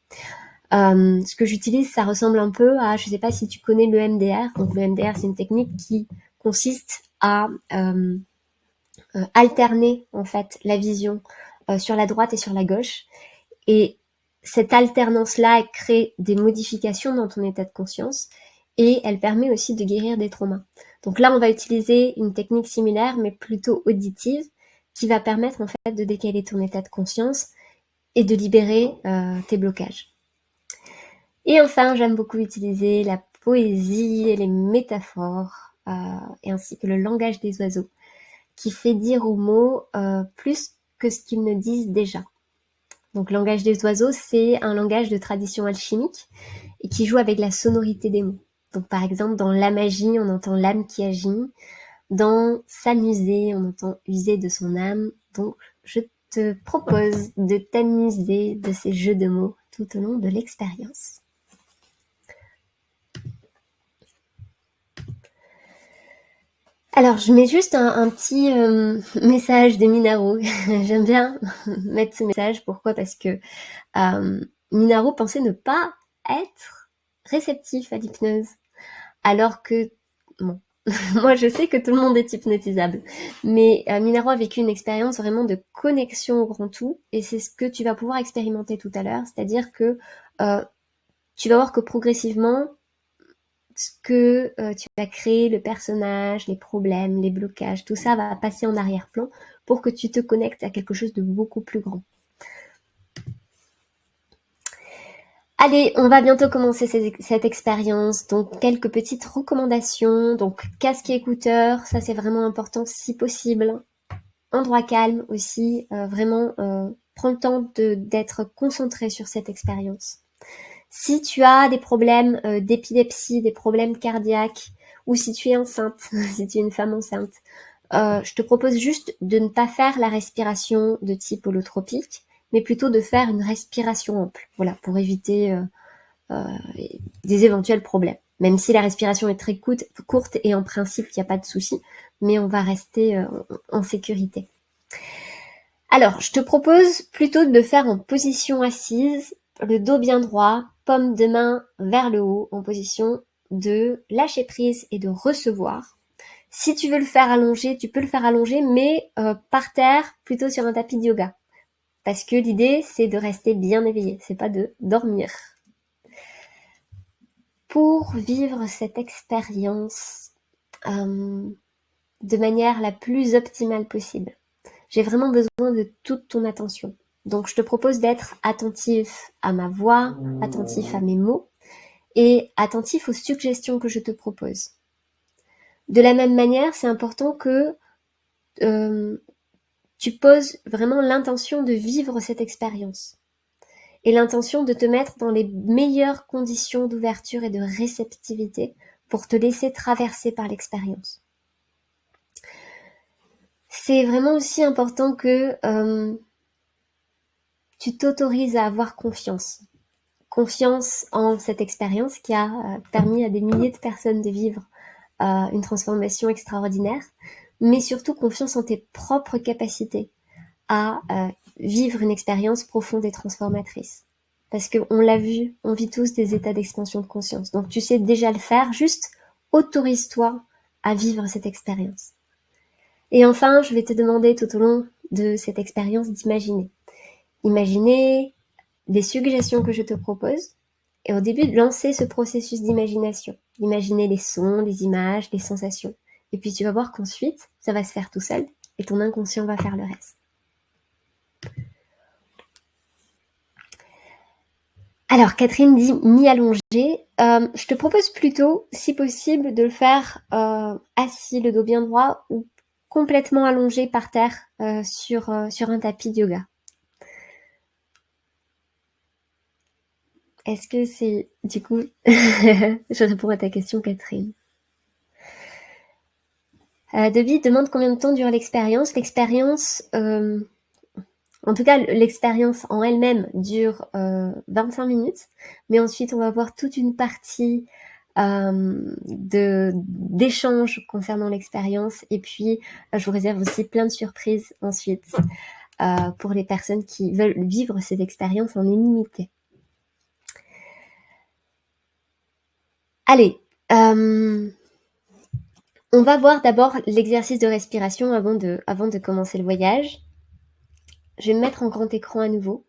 Ce que j'utilise, ça ressemble un peu à, je sais pas si tu connais le MDR. Donc le MDR, c'est une technique qui consiste à alterner en fait la vision sur la droite et sur la gauche. Et cette alternance-là, elle crée des modifications dans ton état de conscience et elle permet aussi de guérir des traumas. Donc là, on va utiliser une technique similaire, mais plutôt auditive, qui va permettre en fait de décaler ton état de conscience et de libérer tes blocages. Et enfin, j'aime beaucoup utiliser la poésie et les métaphores, et ainsi que le langage des oiseaux, qui fait dire aux mots plus que ce qu'ils ne disent déjà. Donc, le langage des oiseaux, c'est un langage de tradition alchimique et qui joue avec la sonorité des mots. Donc, par exemple, dans la magie, on entend l'âme qui agit. Dans s'amuser, on entend user de son âme. Donc, je te propose de t'amuser de ces jeux de mots tout au long de l'expérience. Alors, je mets juste un petit message de Minaro. J'aime bien mettre ce message. Pourquoi? Parce que Minaro pensait ne pas être réceptif à l'hypnose. Alors que, bon, moi je sais que tout le monde est hypnotisable. Mais Minaro a vécu une expérience vraiment de connexion au grand tout. Et c'est ce que tu vas pouvoir expérimenter tout à l'heure. C'est-à-dire que tu vas voir que progressivement, ce que tu vas créer, le personnage, les problèmes, les blocages, tout ça va passer en arrière-plan pour que tu te connectes à quelque chose de beaucoup plus grand. Allez, on va bientôt commencer cette expérience, donc quelques petites recommandations. Donc casque et écouteurs, ça c'est vraiment important si possible. Endroit calme aussi, vraiment prends le temps d'être concentré sur cette expérience. Si tu as des problèmes d'épilepsie, des problèmes cardiaques, ou si tu es enceinte, si tu es une femme enceinte, je te propose juste de ne pas faire la respiration de type holotropique, mais plutôt de faire une respiration ample, voilà, pour éviter des éventuels problèmes. Même si la respiration est très courte et en principe, il n'y a pas de souci, mais on va rester en sécurité. Alors, je te propose plutôt de le faire en position assise, le dos bien droit, paume de main vers le haut, en position de lâcher prise et de recevoir. Si tu veux le faire allongé, tu peux le faire allongé, mais par terre, plutôt sur un tapis de yoga. Parce que l'idée, c'est de rester bien éveillé, c'est pas de dormir. Pour vivre cette expérience de manière la plus optimale possible, j'ai vraiment besoin de toute ton attention. Donc je te propose d'être attentif à ma voix, attentif à mes mots et attentif aux suggestions que je te propose. De la même manière, c'est important que tu poses vraiment l'intention de vivre cette expérience et l'intention de te mettre dans les meilleures conditions d'ouverture et de réceptivité pour te laisser traverser par l'expérience. C'est vraiment aussi important que tu t'autorises à avoir confiance. Confiance en cette expérience qui a permis à des milliers de personnes de vivre une transformation extraordinaire, mais surtout confiance en tes propres capacités à vivre une expérience profonde et transformatrice. Parce qu'on l'a vu, on vit tous des états d'expansion de conscience. Donc tu sais déjà le faire, juste autorise-toi à vivre cette expérience. Et enfin, je vais te demander tout au long de cette expérience d'imaginer. Imaginer des suggestions que je te propose et au début de lancer ce processus d'imagination. Imaginer les sons, les images, les sensations. Et puis tu vas voir qu'ensuite, ça va se faire tout seul et ton inconscient va faire le reste. Alors, Catherine dit mi-allongé. Je te propose plutôt, si possible, de le faire assis, le dos bien droit, ou complètement allongé par terre sur un tapis de yoga. Est-ce que c'est... Du coup, je réponds à ta question, Catherine. Debbie demande combien de temps dure l'expérience. L'expérience... En tout cas, l'expérience en elle-même dure 25 minutes, mais ensuite on va voir toute une partie d'échanges concernant l'expérience, et puis je vous réserve aussi plein de surprises ensuite pour les personnes qui veulent vivre cette expérience en illimité. Allez, on va voir d'abord l'exercice de respiration avant de commencer le voyage. Je vais me mettre en grand écran à nouveau.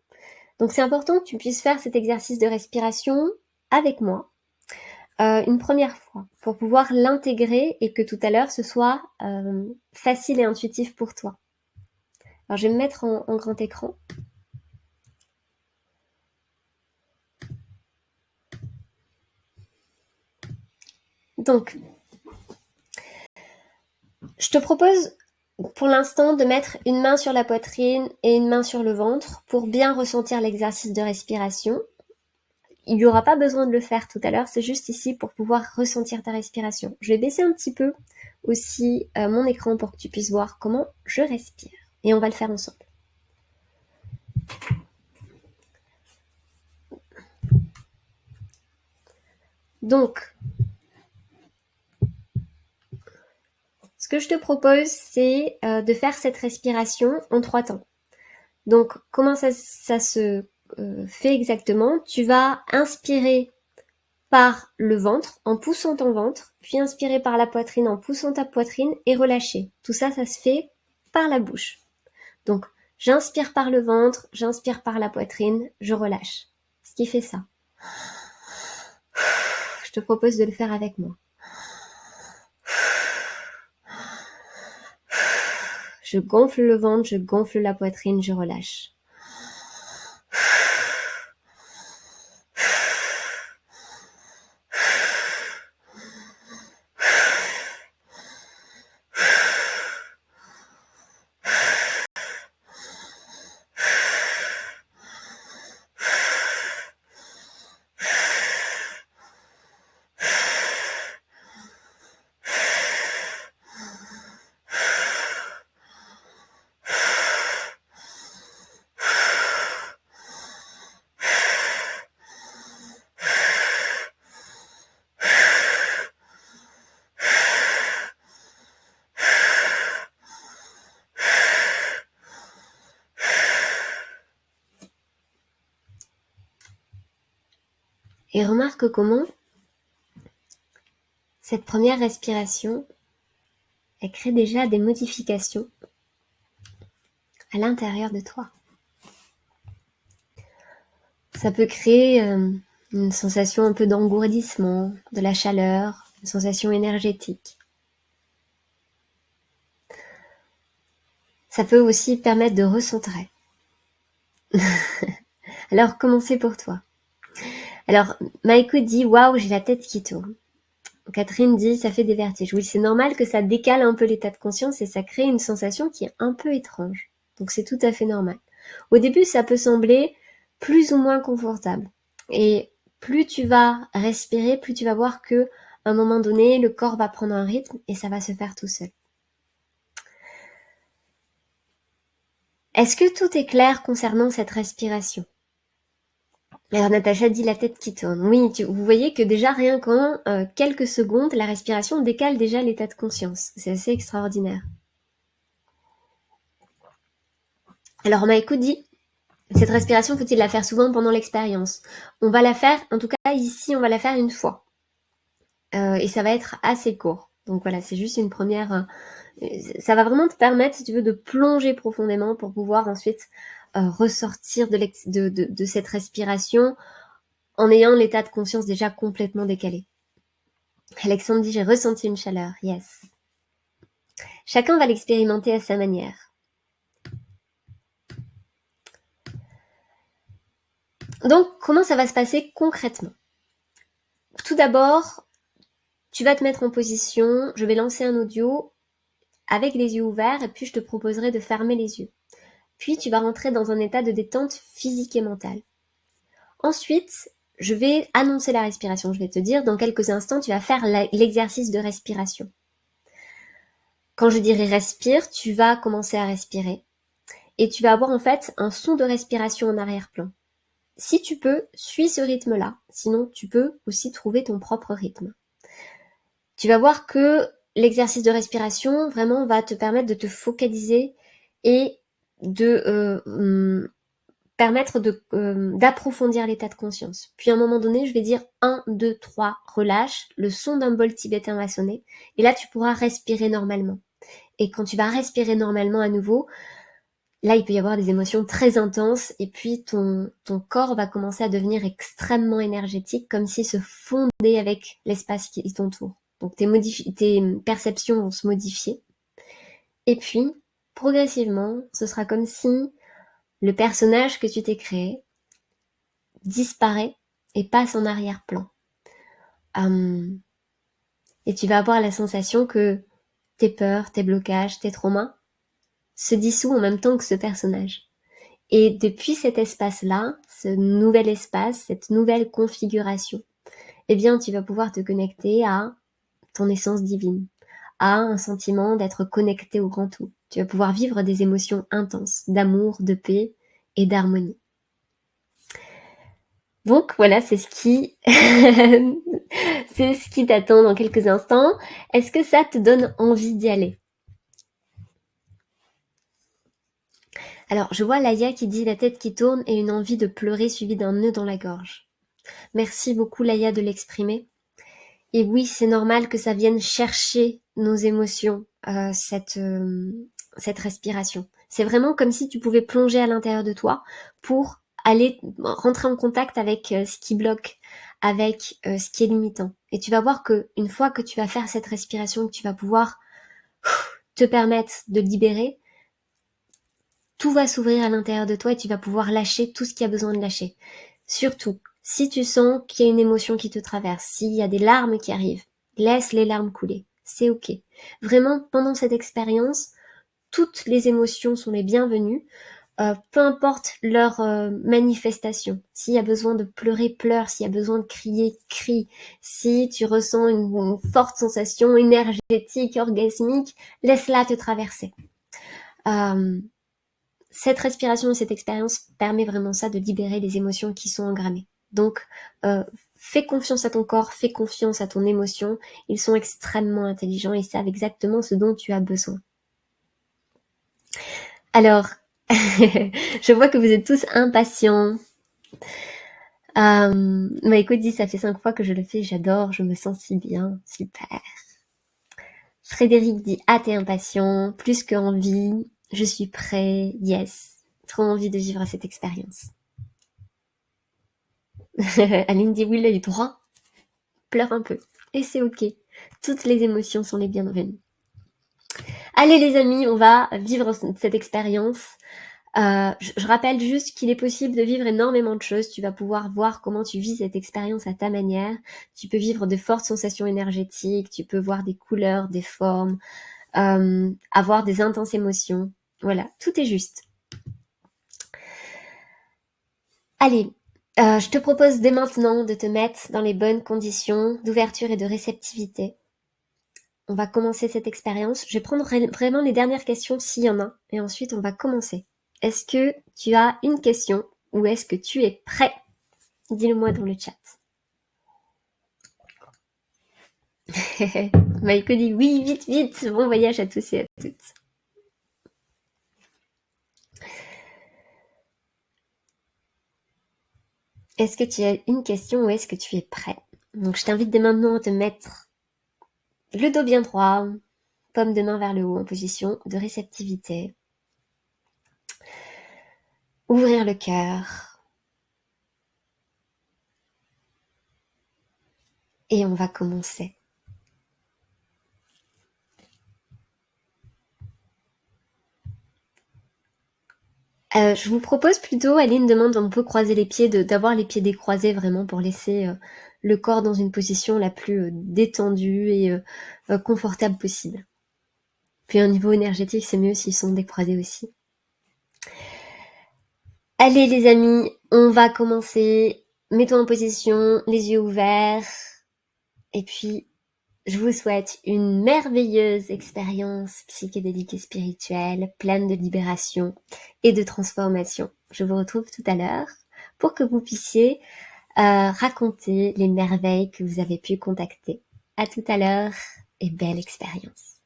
Donc c'est important que tu puisses faire cet exercice de respiration avec moi une première fois pour pouvoir l'intégrer et que tout à l'heure ce soit facile et intuitif pour toi. Alors je vais me mettre en grand écran. Donc, je te propose pour l'instant de mettre une main sur la poitrine et une main sur le ventre pour bien ressentir l'exercice de respiration. Il n'y aura pas besoin de le faire tout à l'heure, c'est juste ici pour pouvoir ressentir ta respiration. Je vais baisser un petit peu aussi mon écran pour que tu puisses voir comment je respire. Et on va le faire ensemble. Donc, ce que je te propose, c'est de faire cette respiration en 3 temps. Donc, comment ça se fait exactement? Tu vas inspirer par le ventre, en poussant ton ventre, puis inspirer par la poitrine en poussant ta poitrine et relâcher. Tout ça, ça se fait par la bouche. Donc, j'inspire par le ventre, j'inspire par la poitrine, je relâche. Ce qui fait ça. Je te propose de le faire avec moi. Je gonfle le ventre, je gonfle la poitrine, je relâche. Et remarque comment cette première respiration elle crée déjà des modifications à l'intérieur de toi. Ça peut créer une sensation un peu d'engourdissement, de la chaleur, une sensation énergétique. Ça peut aussi permettre de recentrer. Alors, comment c'est pour toi? Alors, Maïko dit « Waouh, j'ai la tête qui tourne ». Catherine dit « Ça fait des vertiges ». Oui, c'est normal que ça décale un peu l'état de conscience et ça crée une sensation qui est un peu étrange. Donc, c'est tout à fait normal. Au début, ça peut sembler plus ou moins confortable. Et plus tu vas respirer, plus tu vas voir que à un moment donné, le corps va prendre un rythme et ça va se faire tout seul. Est-ce que tout est clair concernant cette respiration? Alors Natacha dit la tête qui tourne. Oui, vous voyez que déjà rien qu'en quelques secondes, la respiration décale déjà l'état de conscience. C'est assez extraordinaire. Alors Maïko dit, cette respiration, faut-il la faire souvent pendant l'expérience? On va la faire, en tout cas ici, on va la faire une fois. Et ça va être assez court. Donc voilà, c'est juste une première... ça va vraiment te permettre, si tu veux, de plonger profondément pour pouvoir ensuite ressortir de cette respiration en ayant l'état de conscience déjà complètement décalé. Alexandre dit, j'ai ressenti une chaleur. Yes. Chacun va l'expérimenter à sa manière. Donc, comment ça va se passer concrètement? Tout d'abord, tu vas te mettre en position, je vais lancer un audio avec les yeux ouverts et puis je te proposerai de fermer les yeux. Puis tu vas rentrer dans un état de détente physique et mentale. Ensuite, je vais annoncer la respiration. Je vais te dire, dans quelques instants, tu vas faire l'exercice de respiration. Quand je dirai respire, tu vas commencer à respirer. Et tu vas avoir en fait un son de respiration en arrière-plan. Si tu peux, suis ce rythme-là. Sinon, tu peux aussi trouver ton propre rythme. Tu vas voir que l'exercice de respiration vraiment va te permettre de te focaliser et de permettre d'approfondir l'état de conscience. Puis à un moment donné, je vais dire 1, 2, 3, relâche, le son d'un bol tibétain va sonner, et là tu pourras respirer normalement. Et quand tu vas respirer normalement à nouveau, là il peut y avoir des émotions très intenses, et puis ton corps va commencer à devenir extrêmement énergétique, comme s'il se fondait avec l'espace qui t'entoure. Donc tes perceptions vont se modifier. Et puis, progressivement, ce sera comme si le personnage que tu t'es créé disparaît et passe en arrière-plan. Et tu vas avoir la sensation que tes peurs, tes blocages, tes traumas se dissouent en même temps que ce personnage. Et depuis cet espace-là, ce nouvel espace, cette nouvelle configuration, eh bien, tu vas pouvoir te connecter à ton essence divine, à un sentiment d'être connecté au grand tout. Tu vas pouvoir vivre des émotions intenses, d'amour, de paix et d'harmonie. Donc voilà, c'est ce qui c'est ce qui t'attend dans quelques instants. Est-ce que ça te donne envie d'y aller? Alors, je vois Laïa qui dit la tête qui tourne et une envie de pleurer suivie d'un nœud dans la gorge. Merci beaucoup Laïa de l'exprimer. Et oui, c'est normal que ça vienne chercher nos émotions, cette respiration. C'est vraiment comme si tu pouvais plonger à l'intérieur de toi pour aller rentrer en contact avec ce qui bloque, avec ce qui est limitant. Et tu vas voir que une fois que tu vas faire cette respiration, que tu vas pouvoir te permettre de libérer, tout va s'ouvrir à l'intérieur de toi et tu vas pouvoir lâcher tout ce qui a besoin de lâcher. Surtout, si tu sens qu'il y a une émotion qui te traverse, s'il y a des larmes qui arrivent, laisse les larmes couler. C'est ok. Vraiment, pendant cette expérience, toutes les émotions sont les bienvenues, peu importe leur manifestation. S'il y a besoin de pleurer, pleure. S'il y a besoin de crier, crie. Si tu ressens une forte sensation énergétique, orgasmique, laisse-la te traverser. Cette respiration et cette expérience permet vraiment ça, de libérer les émotions qui sont engrammées. Donc, fais confiance à ton corps, fais confiance à ton émotion. Ils sont extrêmement intelligents et savent exactement ce dont tu as besoin. Alors, je vois que vous êtes tous impatients. Écoute, dit, ça fait 5 fois que je le fais, j'adore, je me sens si bien, super. Frédéric dit « Ah, t'es impatient, plus que envie, je suis prêt, yes. Trop envie de vivre cette expérience. » Aline dit « Oui, l'œil droit. » Pleure un peu. Et c'est ok. Toutes les émotions sont les bienvenues. Allez les amis, on va vivre cette expérience. Je rappelle juste qu'il est possible de vivre énormément de choses. Tu vas pouvoir voir comment tu vis cette expérience à ta manière. Tu peux vivre de fortes sensations énergétiques, tu peux voir des couleurs, des formes, avoir des intenses émotions. Voilà, tout est juste. Allez, je te propose dès maintenant de te mettre dans les bonnes conditions d'ouverture et de réceptivité. On va commencer cette expérience. Je vais prendre vraiment les dernières questions s'il y en a, et ensuite on va commencer. Est-ce que tu as une question ou est-ce que tu es prêt? Dis-le-moi dans le chat. Maïko dit oui, vite, vite. Bon voyage à tous et à toutes. Est-ce que tu as une question ou est-ce que tu es prêt? Donc je t'invite dès maintenant à te mettre le dos bien droit, paume de main vers le haut en position de réceptivité. Ouvrir le cœur. Et on va commencer. Je vous propose plutôt, Aline demande, on peut croiser les pieds, d'avoir les pieds décroisés vraiment pour laisser le corps dans une position la plus détendue et confortable possible. Puis au niveau énergétique, c'est mieux s'ils sont décroisés aussi. Allez les amis, on va commencer. Mets-toi en position, les yeux ouverts. Et puis, je vous souhaite une merveilleuse expérience psychédélique et spirituelle, pleine de libération et de transformation. Je vous retrouve tout à l'heure pour que vous puissiez raconter les merveilles que vous avez pu contacter. À tout à l'heure et belle expérience.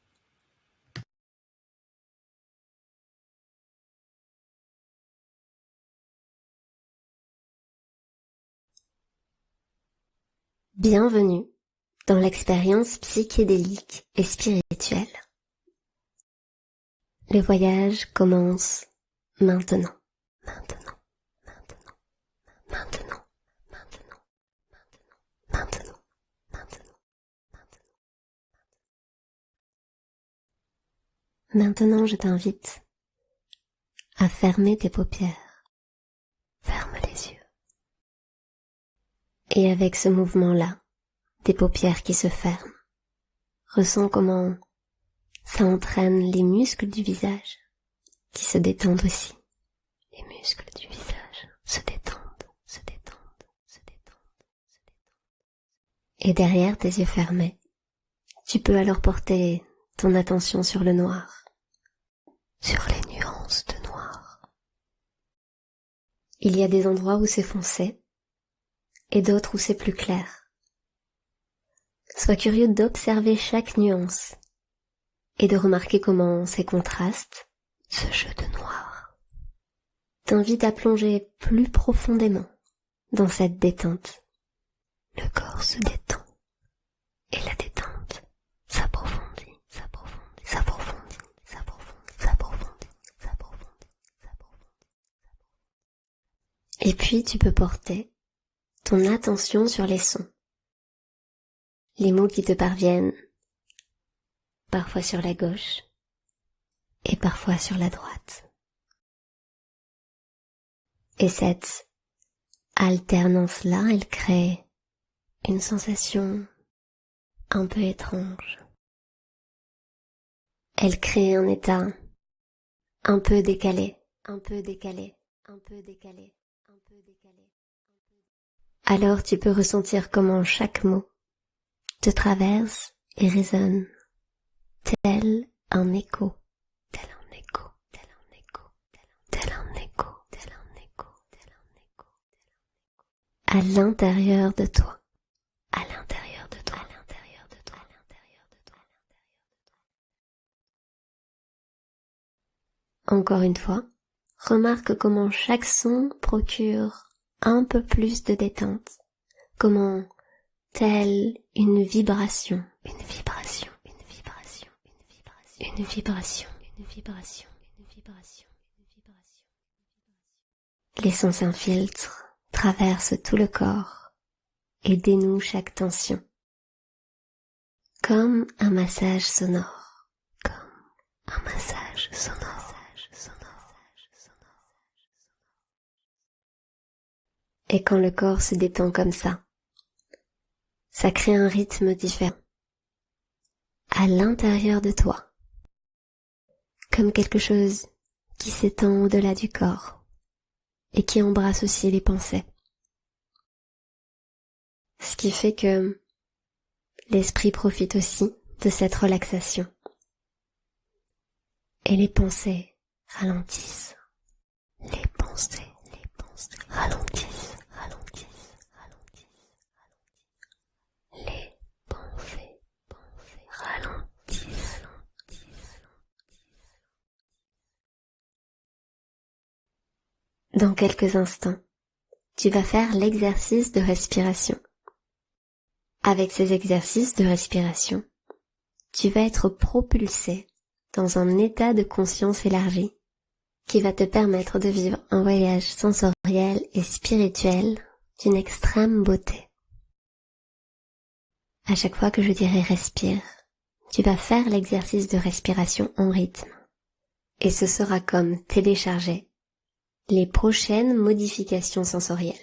Bienvenue dans l'expérience psychédélique et spirituelle. Le voyage commence maintenant. Maintenant. Maintenant. Maintenant. Maintenant. Maintenant. Maintenant. Maintenant, je t'invite à fermer tes paupières. Ferme les yeux. Et avec ce mouvement-là, tes paupières qui se ferment, ressens comment ça entraîne les muscles du visage qui se détendent aussi. Les muscles du visage se détendent, se détendent, se détendent, se détendent. Et derrière tes yeux fermés, tu peux alors porter ton attention sur le noir, sur les nuances de noir. Il y a des endroits où c'est foncé et d'autres où c'est plus clair. Sois curieux d'observer chaque nuance et de remarquer comment ces contrastes, ce jeu de noir, t'invitent à plonger plus profondément dans cette détente. Le corps se détend et la détente s'approfondit, s'approfondit, s'approfondit, s'approfondit, s'approfondit, s'approfondit, s'approfondit. Et puis tu peux porter ton attention sur les sons. Les mots qui te parviennent, parfois sur la gauche et parfois sur la droite. Et cette alternance-là, elle crée une sensation un peu étrange. Elle crée un état un peu décalé, un peu décalé, un peu décalé, un peu décalé. Alors tu peux ressentir comment chaque mot te traverse et résonne, tel un écho, tel un écho, tel un écho, tel un écho, tel un écho, tel un écho, à l'intérieur de toi, à l'intérieur de toi, à l'intérieur de toi, à l'intérieur de toi, à l'intérieur de toi. Encore une fois, remarque comment chaque son procure un peu plus de détente, comment telle une vibration, une vibration, une vibration, une vibration, une vibration, une vibration, une vibration. Les sons s'infiltrent, traversent tout le corps et dénouent chaque tension. Comme un massage sonore, comme un massage sonore, Et quand le corps se détend comme ça crée un rythme différent à l'intérieur de toi, comme quelque chose qui s'étend au-delà du corps et qui embrasse aussi les pensées. Ce qui fait que l'esprit profite aussi de cette relaxation. Et les pensées ralentissent. Les pensées ralentissent, ralentissent, ralentissent, ralentissent. Les pensées ralentissent, ralentissent. Dans quelques instants, tu vas faire l'exercice de respiration. Avec ces exercices de respiration, tu vas être propulsé dans un état de conscience élargi qui va te permettre de vivre un voyage sensoriel et spirituel d'une extrême beauté. À chaque fois que je dirai respire, tu vas faire l'exercice de respiration en rythme. Et ce sera comme télécharger les prochaines modifications sensorielles.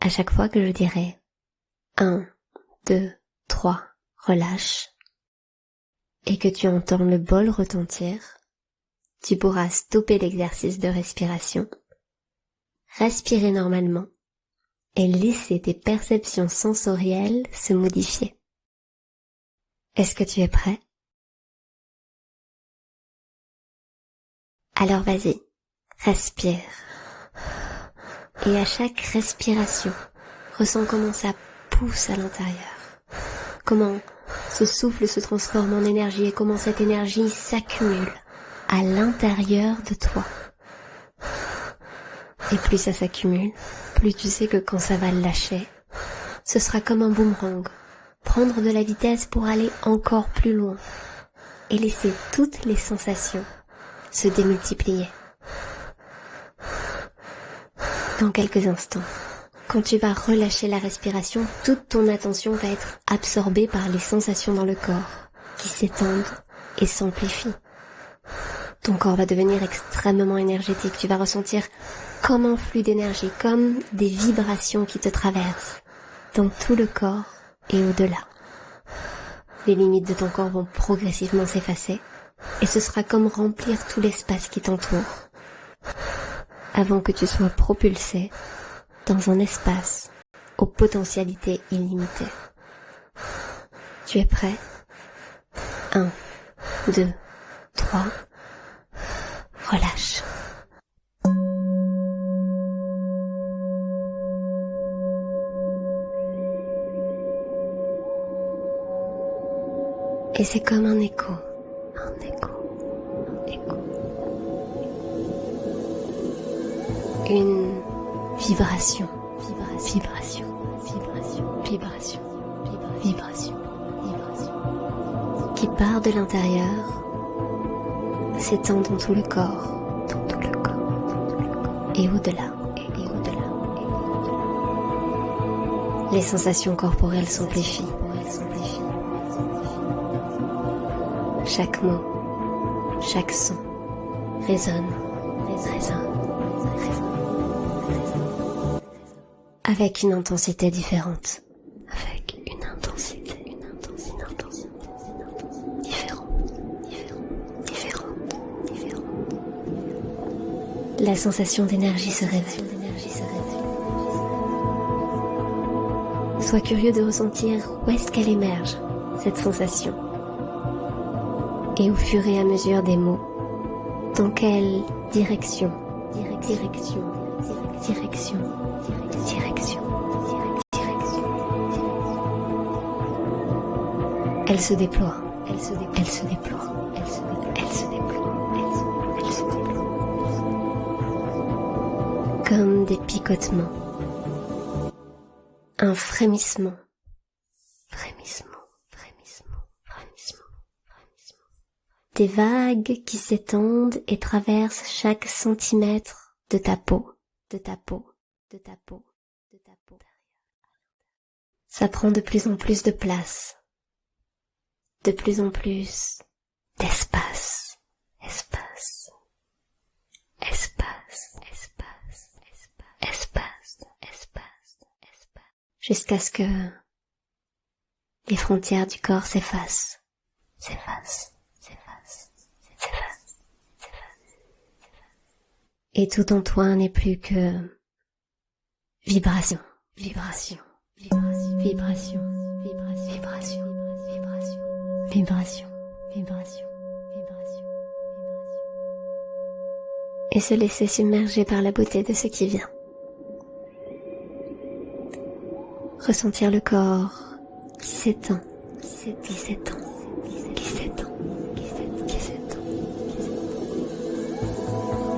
À chaque fois que je dirai 1, 2, 3, relâche, et que tu entends le bol retentir, tu pourras stopper l'exercice de respiration, respirer normalement et laisser tes perceptions sensorielles se modifier. Est-ce que tu es prêt? Alors vas-y, respire. Et à chaque respiration, ressens comment ça pousse à l'intérieur. Comment ce souffle se transforme en énergie et comment cette énergie s'accumule à l'intérieur de toi. Et plus ça s'accumule, plus tu sais que quand ça va lâcher, ce sera comme un boomerang. Prendre de la vitesse pour aller encore plus loin et laisser toutes les sensations se démultiplier. Dans quelques instants, quand tu vas relâcher la respiration, toute ton attention va être absorbée par les sensations dans le corps qui s'étendent et s'amplifient. Ton corps va devenir extrêmement énergétique. Tu vas ressentir comme un flux d'énergie, comme des vibrations qui te traversent dans tout le corps et au-delà. Les limites de ton corps vont progressivement s'effacer et ce sera comme remplir tout l'espace qui t'entoure avant que tu sois propulsé dans un espace aux potentialités illimitées. Tu es prêt? 1, 2, 3, relâche. Et c'est comme un écho, un écho, un écho. Une vibration, vibration, vibration, vibration, vibration, vibration, vibration, qui part de l'intérieur, s'étend dans tout le corps, et au-delà, et au-delà, et au-delà. Les sensations corporelles s'amplifient. Chaque mot, chaque son résonne, avec une intensité différente. Différente. La sensation d'énergie se révèle. Sois curieux de ressentir où est-ce qu'elle émerge, cette sensation. Et au fur et à mesure des mots, dans quelle direction, elle se déploie, comme des picotements, un frémissement, des vagues qui s'étendent et traversent chaque centimètre de ta peau, de ta peau, de ta peau, de ta peau. Ça prend de plus en plus de place, de plus en plus d'espace, espace, espace, espace, espace, espace, espace, espace, jusqu'à ce que les frontières du corps s'effacent, s'effacent, s'effacent, s'effacent, s'effacent. Et tout en toi n'est plus que vibration, vibration, vibration, vibration, vibration, vibration, vibration, vibration, vibration, vibration. Et se laisser submerger par la beauté de ce qui vient. Ressentir le corps qui s'étend, qui s'étend, qui s'étend, qui s'étend, qui s'étend,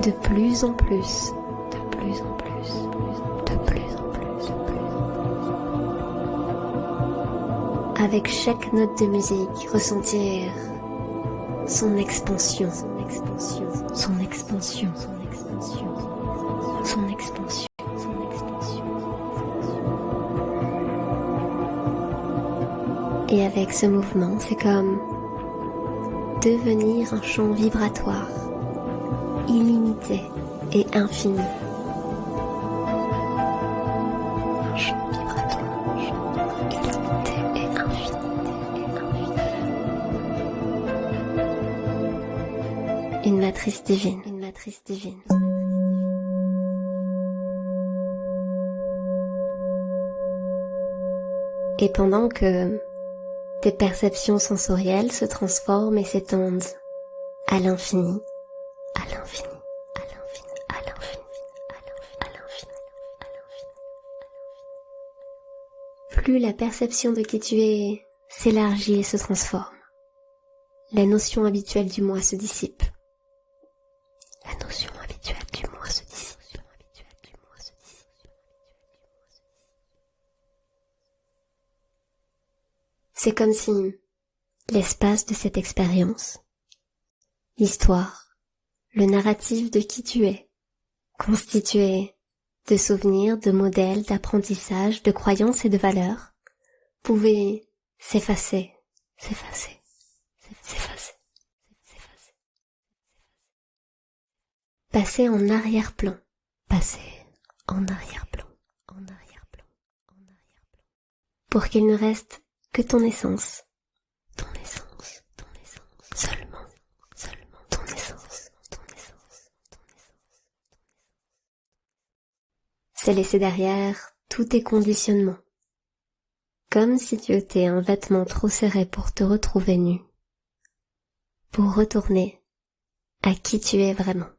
de plus en plus, de plus en plus, de plus en plus, de plus en plus. Avec chaque note de musique, ressentir son expansion, son expansion, son expansion, son expansion, son expansion. Et avec ce mouvement, c'est comme devenir un champ vibratoire, illimité et infini. Un champ vibratoire, illimité et infini. Une matrice divine, une matrice divine. Et pendant que tes perceptions sensorielles se transforment et s'étendent à l'infini, à l'infini, à l'infini, à l'infini, à l'infini, à l'infini. Plus la perception de qui tu es s'élargit et se transforme, la notion habituelle du moi se dissipe. La notion habituelle du moi se dissipe. C'est comme si l'espace de cette expérience, l'histoire, le narratif de qui tu es, constitué de souvenirs, de modèles, d'apprentissage, de croyances et de valeurs, pouvait s'effacer, s'effacer, s'effacer, s'effacer. Passer en arrière-plan, passer en arrière-plan, en arrière-plan, en arrière-plan, pour qu'il ne reste que ton essence, seulement, ton essence. C'est laisser derrière tous tes conditionnements, comme si tu étais un vêtement trop serré pour te retrouver nu, pour retourner à qui tu es vraiment.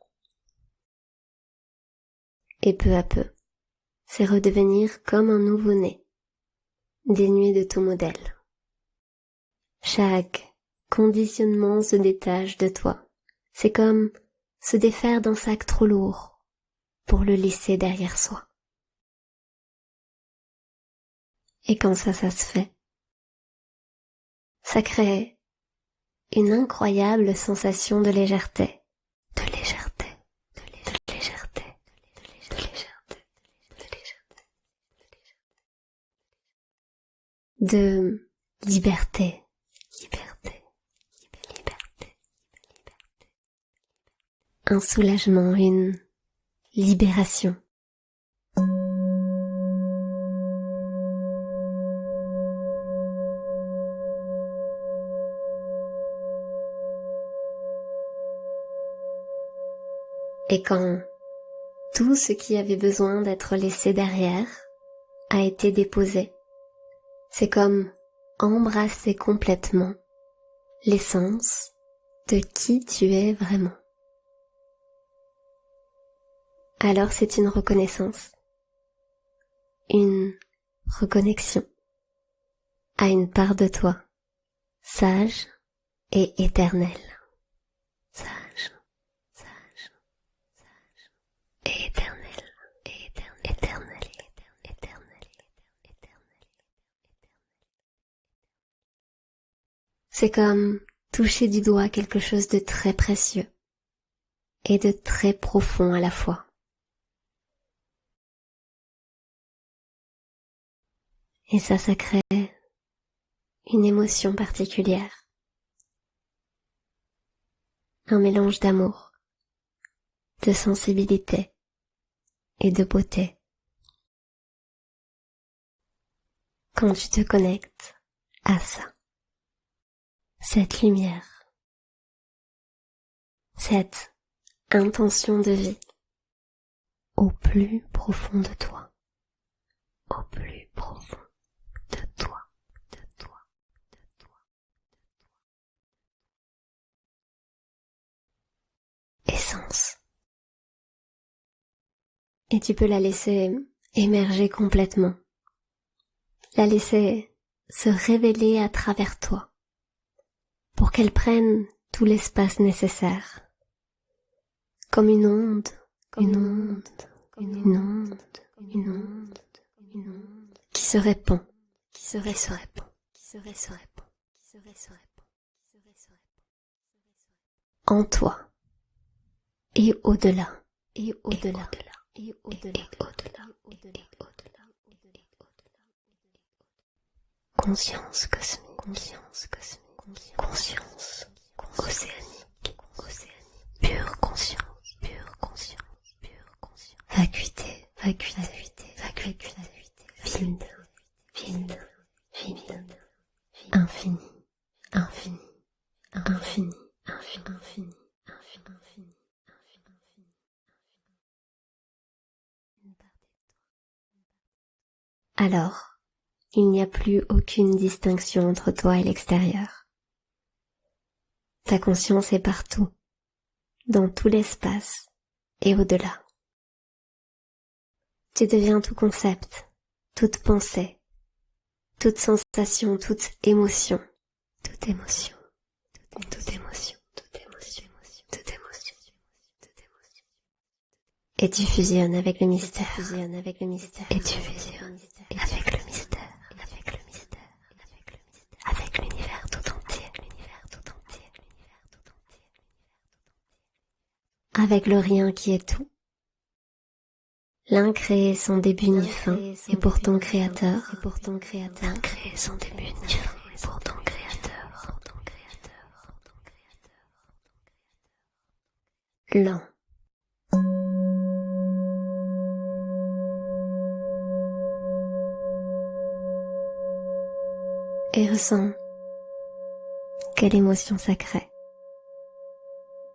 Et peu à peu, c'est redevenir comme un nouveau-né, dénué de tout modèle. Chaque conditionnement se détache de toi. C'est comme se défaire d'un sac trop lourd pour le laisser derrière soi. Et quand ça se fait, ça crée une incroyable sensation de légèreté, de légèreté, de légèreté, de légèreté, de légèreté, de liberté, liberté, liberté, liberté. Un soulagement, une libération. Et quand tout ce qui avait besoin d'être laissé derrière a été déposé, c'est comme embrasser complètement l'essence de qui tu es vraiment. Alors c'est une reconnaissance, une reconnexion à une part de toi, sage et éternelle. Sage, sage, sage, et éternelle, et éternelle, éternelle, éternelle, éternelle. C'est comme toucher du doigt quelque chose de très précieux et de très profond à la fois. Et ça crée une émotion particulière. Un mélange d'amour, de sensibilité et de beauté. Quand tu te connectes à ça, cette lumière, cette intention de vie au plus profond de toi, au plus profond de toi, de toi, de toi. Essence. Et tu peux la laisser émerger complètement, la laisser se révéler à travers toi, pour qu'elle prenne tout l'espace nécessaire. Comme une onde, une onde, une onde, une onde, une onde, qui se répand, qui se répand, qui se répand, qui se répand, en toi, et au-delà, et au-delà, et au-delà, et au-delà, et au-delà. Conscience cosmique, conscience cosmique, conscience océanique, océanique, pure conscience, pure conscience, pure conscience. Vacuité, vacuité, vacuité, vide, vide, vide, infini, infini, infini, infini, infini, infini, infini. Alors, il n'y a plus aucune distinction entre toi et l'extérieur. Ta conscience est partout, dans tout l'espace et au-delà. Tu deviens tout concept, toute pensée, toute sensation, toute émotion, toute émotion, toute émotion, toute émotion, toute émotion, toute émotion. Et tu fusionnes avec le mystère, et tu fusionnes avec le mystère. Avec l'univers tout entier, avec le rien qui est tout. L'incréé sans début ni fin, et pour ton créateur, l'incréé sans début ni fin, et pour ton créateur, lent. Et ressens quelle émotion ça crée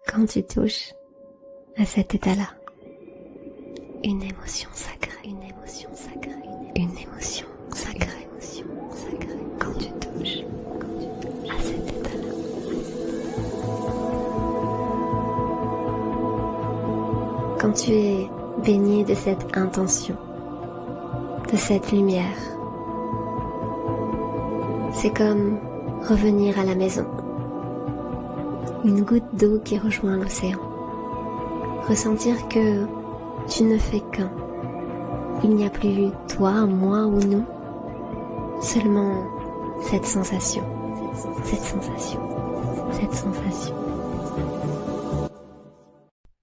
quand tu touches à cet état-là. Une émotion sacrée, une émotion sacrée, une émotion sacrée, quand tu touches à cet état-là. Quand tu es baigné de cette intention, de cette lumière, c'est comme revenir à la maison. Une goutte d'eau qui rejoint l'océan. Ressentir que tu ne fais qu'un. Il n'y a plus toi, moi ou nous. Seulement cette sensation. Cette sensation. Cette sensation.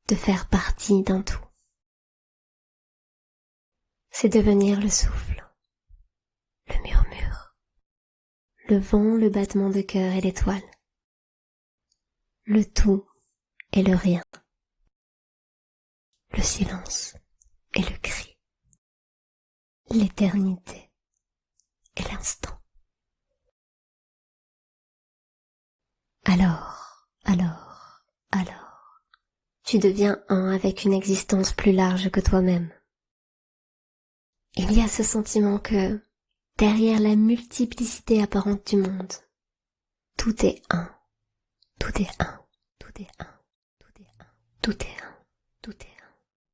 De faire partie d'un tout. C'est devenir le souffle. Le murmure. Le vent, le battement de cœur et l'étoile. Le tout et le rien. Le silence et le cri. L'éternité et l'instant. Alors, tu deviens un avec une existence plus large que toi-même. Il y a ce sentiment que, derrière la multiplicité apparente du monde, tout est un. Tout est un. Tout est un. Tout est un. Tout est un. Tout est un.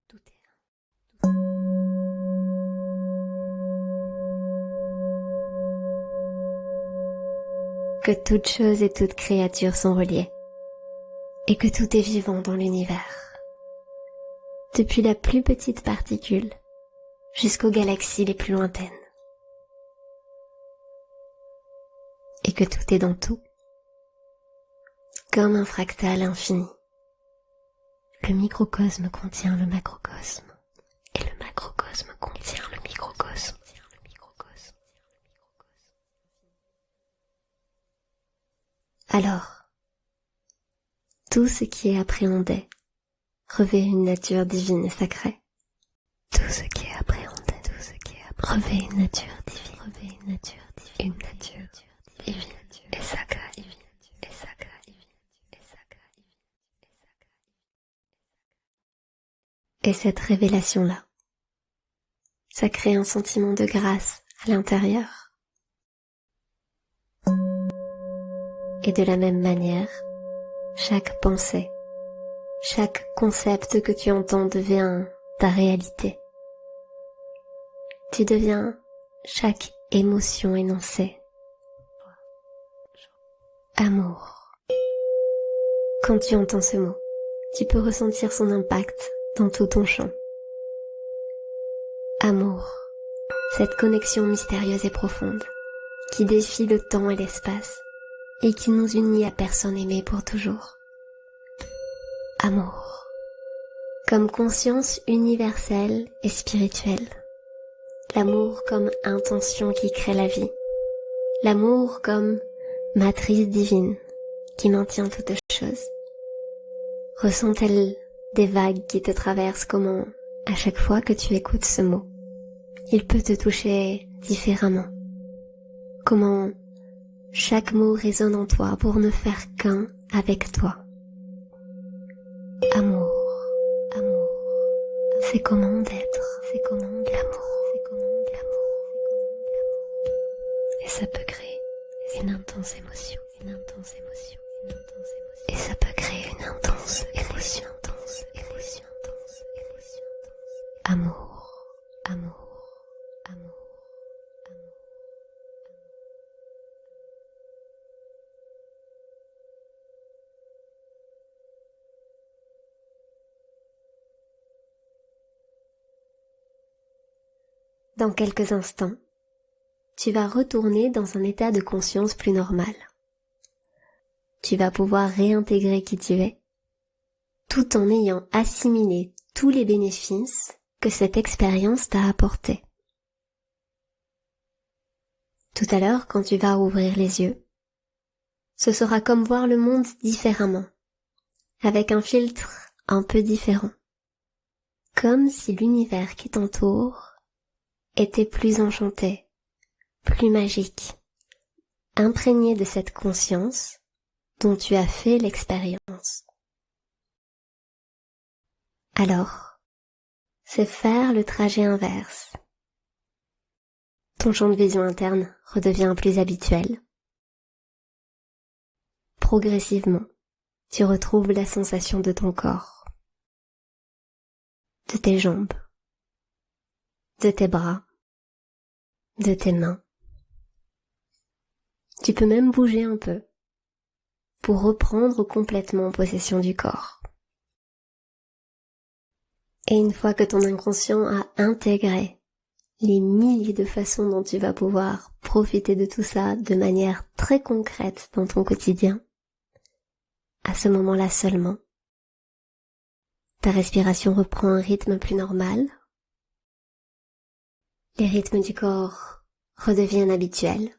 Tout est un. Que toute chose et toute créature sont reliées, et que tout est vivant dans l'univers, depuis la plus petite particule jusqu'aux galaxies les plus lointaines, et que tout est dans tout, comme un fractal infini. Le microcosme contient le macrocosme, et le macrocosme contient le microcosme. Alors, tout ce qui est appréhendé revêt une nature divine et sacrée. Tout ce qui est appréhendé revêt une nature divine, une nature divine et sacrée. Et cette révélation-là, ça crée un sentiment de grâce à l'intérieur. Et de la même manière, chaque pensée, chaque concept que tu entends devient ta réalité. Tu deviens chaque émotion énoncée. Amour. Quand tu entends ce mot, tu peux ressentir son impact dans tout ton champ. Amour, cette connexion mystérieuse et profonde, qui défie le temps et l'espace, et qui nous unit à personne aimée pour toujours. Amour, comme conscience universelle et spirituelle. L'amour comme intention qui crée la vie. L'amour comme matrice divine qui maintient toutes choses. Ressent-elle des vagues qui te traversent? Comment, à chaque fois que tu écoutes ce mot, il peut te toucher différemment? Comment chaque mot résonne en toi pour ne faire qu'un avec toi? Amour, amour, c'est comment d'être, c'est comment de l'amour, c'est comment de l'amour, et ça peut créer une intense émotion, une intense émotion, une intense émotion, et ça peut créer une intense émotion, intense émotion, intense émotion, amour, amour, amour, amour. Dans quelques instants, tu vas retourner dans un état de conscience plus normal. Tu vas pouvoir réintégrer qui tu es, tout en ayant assimilé tous les bénéfices que cette expérience t'a apportés. Tout à l'heure, quand tu vas ouvrir les yeux, ce sera comme voir le monde différemment, avec un filtre un peu différent, comme si l'univers qui t'entoure était plus enchanté, plus magique, imprégné de cette conscience dont tu as fait l'expérience. Alors, c'est faire le trajet inverse. Ton champ de vision interne redevient plus habituel. Progressivement, tu retrouves la sensation de ton corps, de tes jambes, de tes bras, de tes mains. Tu peux même bouger un peu pour reprendre complètement possession du corps. Et une fois que ton inconscient a intégré les milliers de façons dont tu vas pouvoir profiter de tout ça de manière très concrète dans ton quotidien, à ce moment-là seulement, ta respiration reprend un rythme plus normal, les rythmes du corps redeviennent habituels,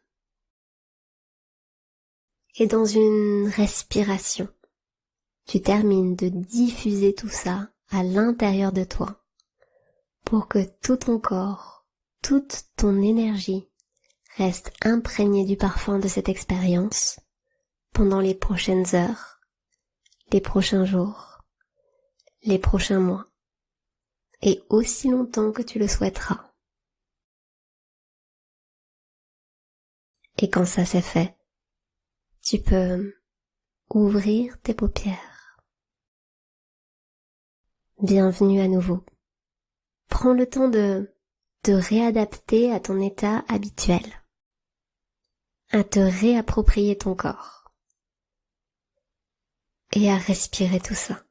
et dans une respiration, tu termines de diffuser tout ça à l'intérieur de toi pour que tout ton corps, toute ton énergie reste imprégnée du parfum de cette expérience pendant les prochaines heures, les prochains jours, les prochains mois et aussi longtemps que tu le souhaiteras. Et quand ça c'est fait, tu peux ouvrir tes paupières. Bienvenue à nouveau. Prends le temps de te réadapter à ton état habituel, à te réapproprier ton corps et à respirer tout ça.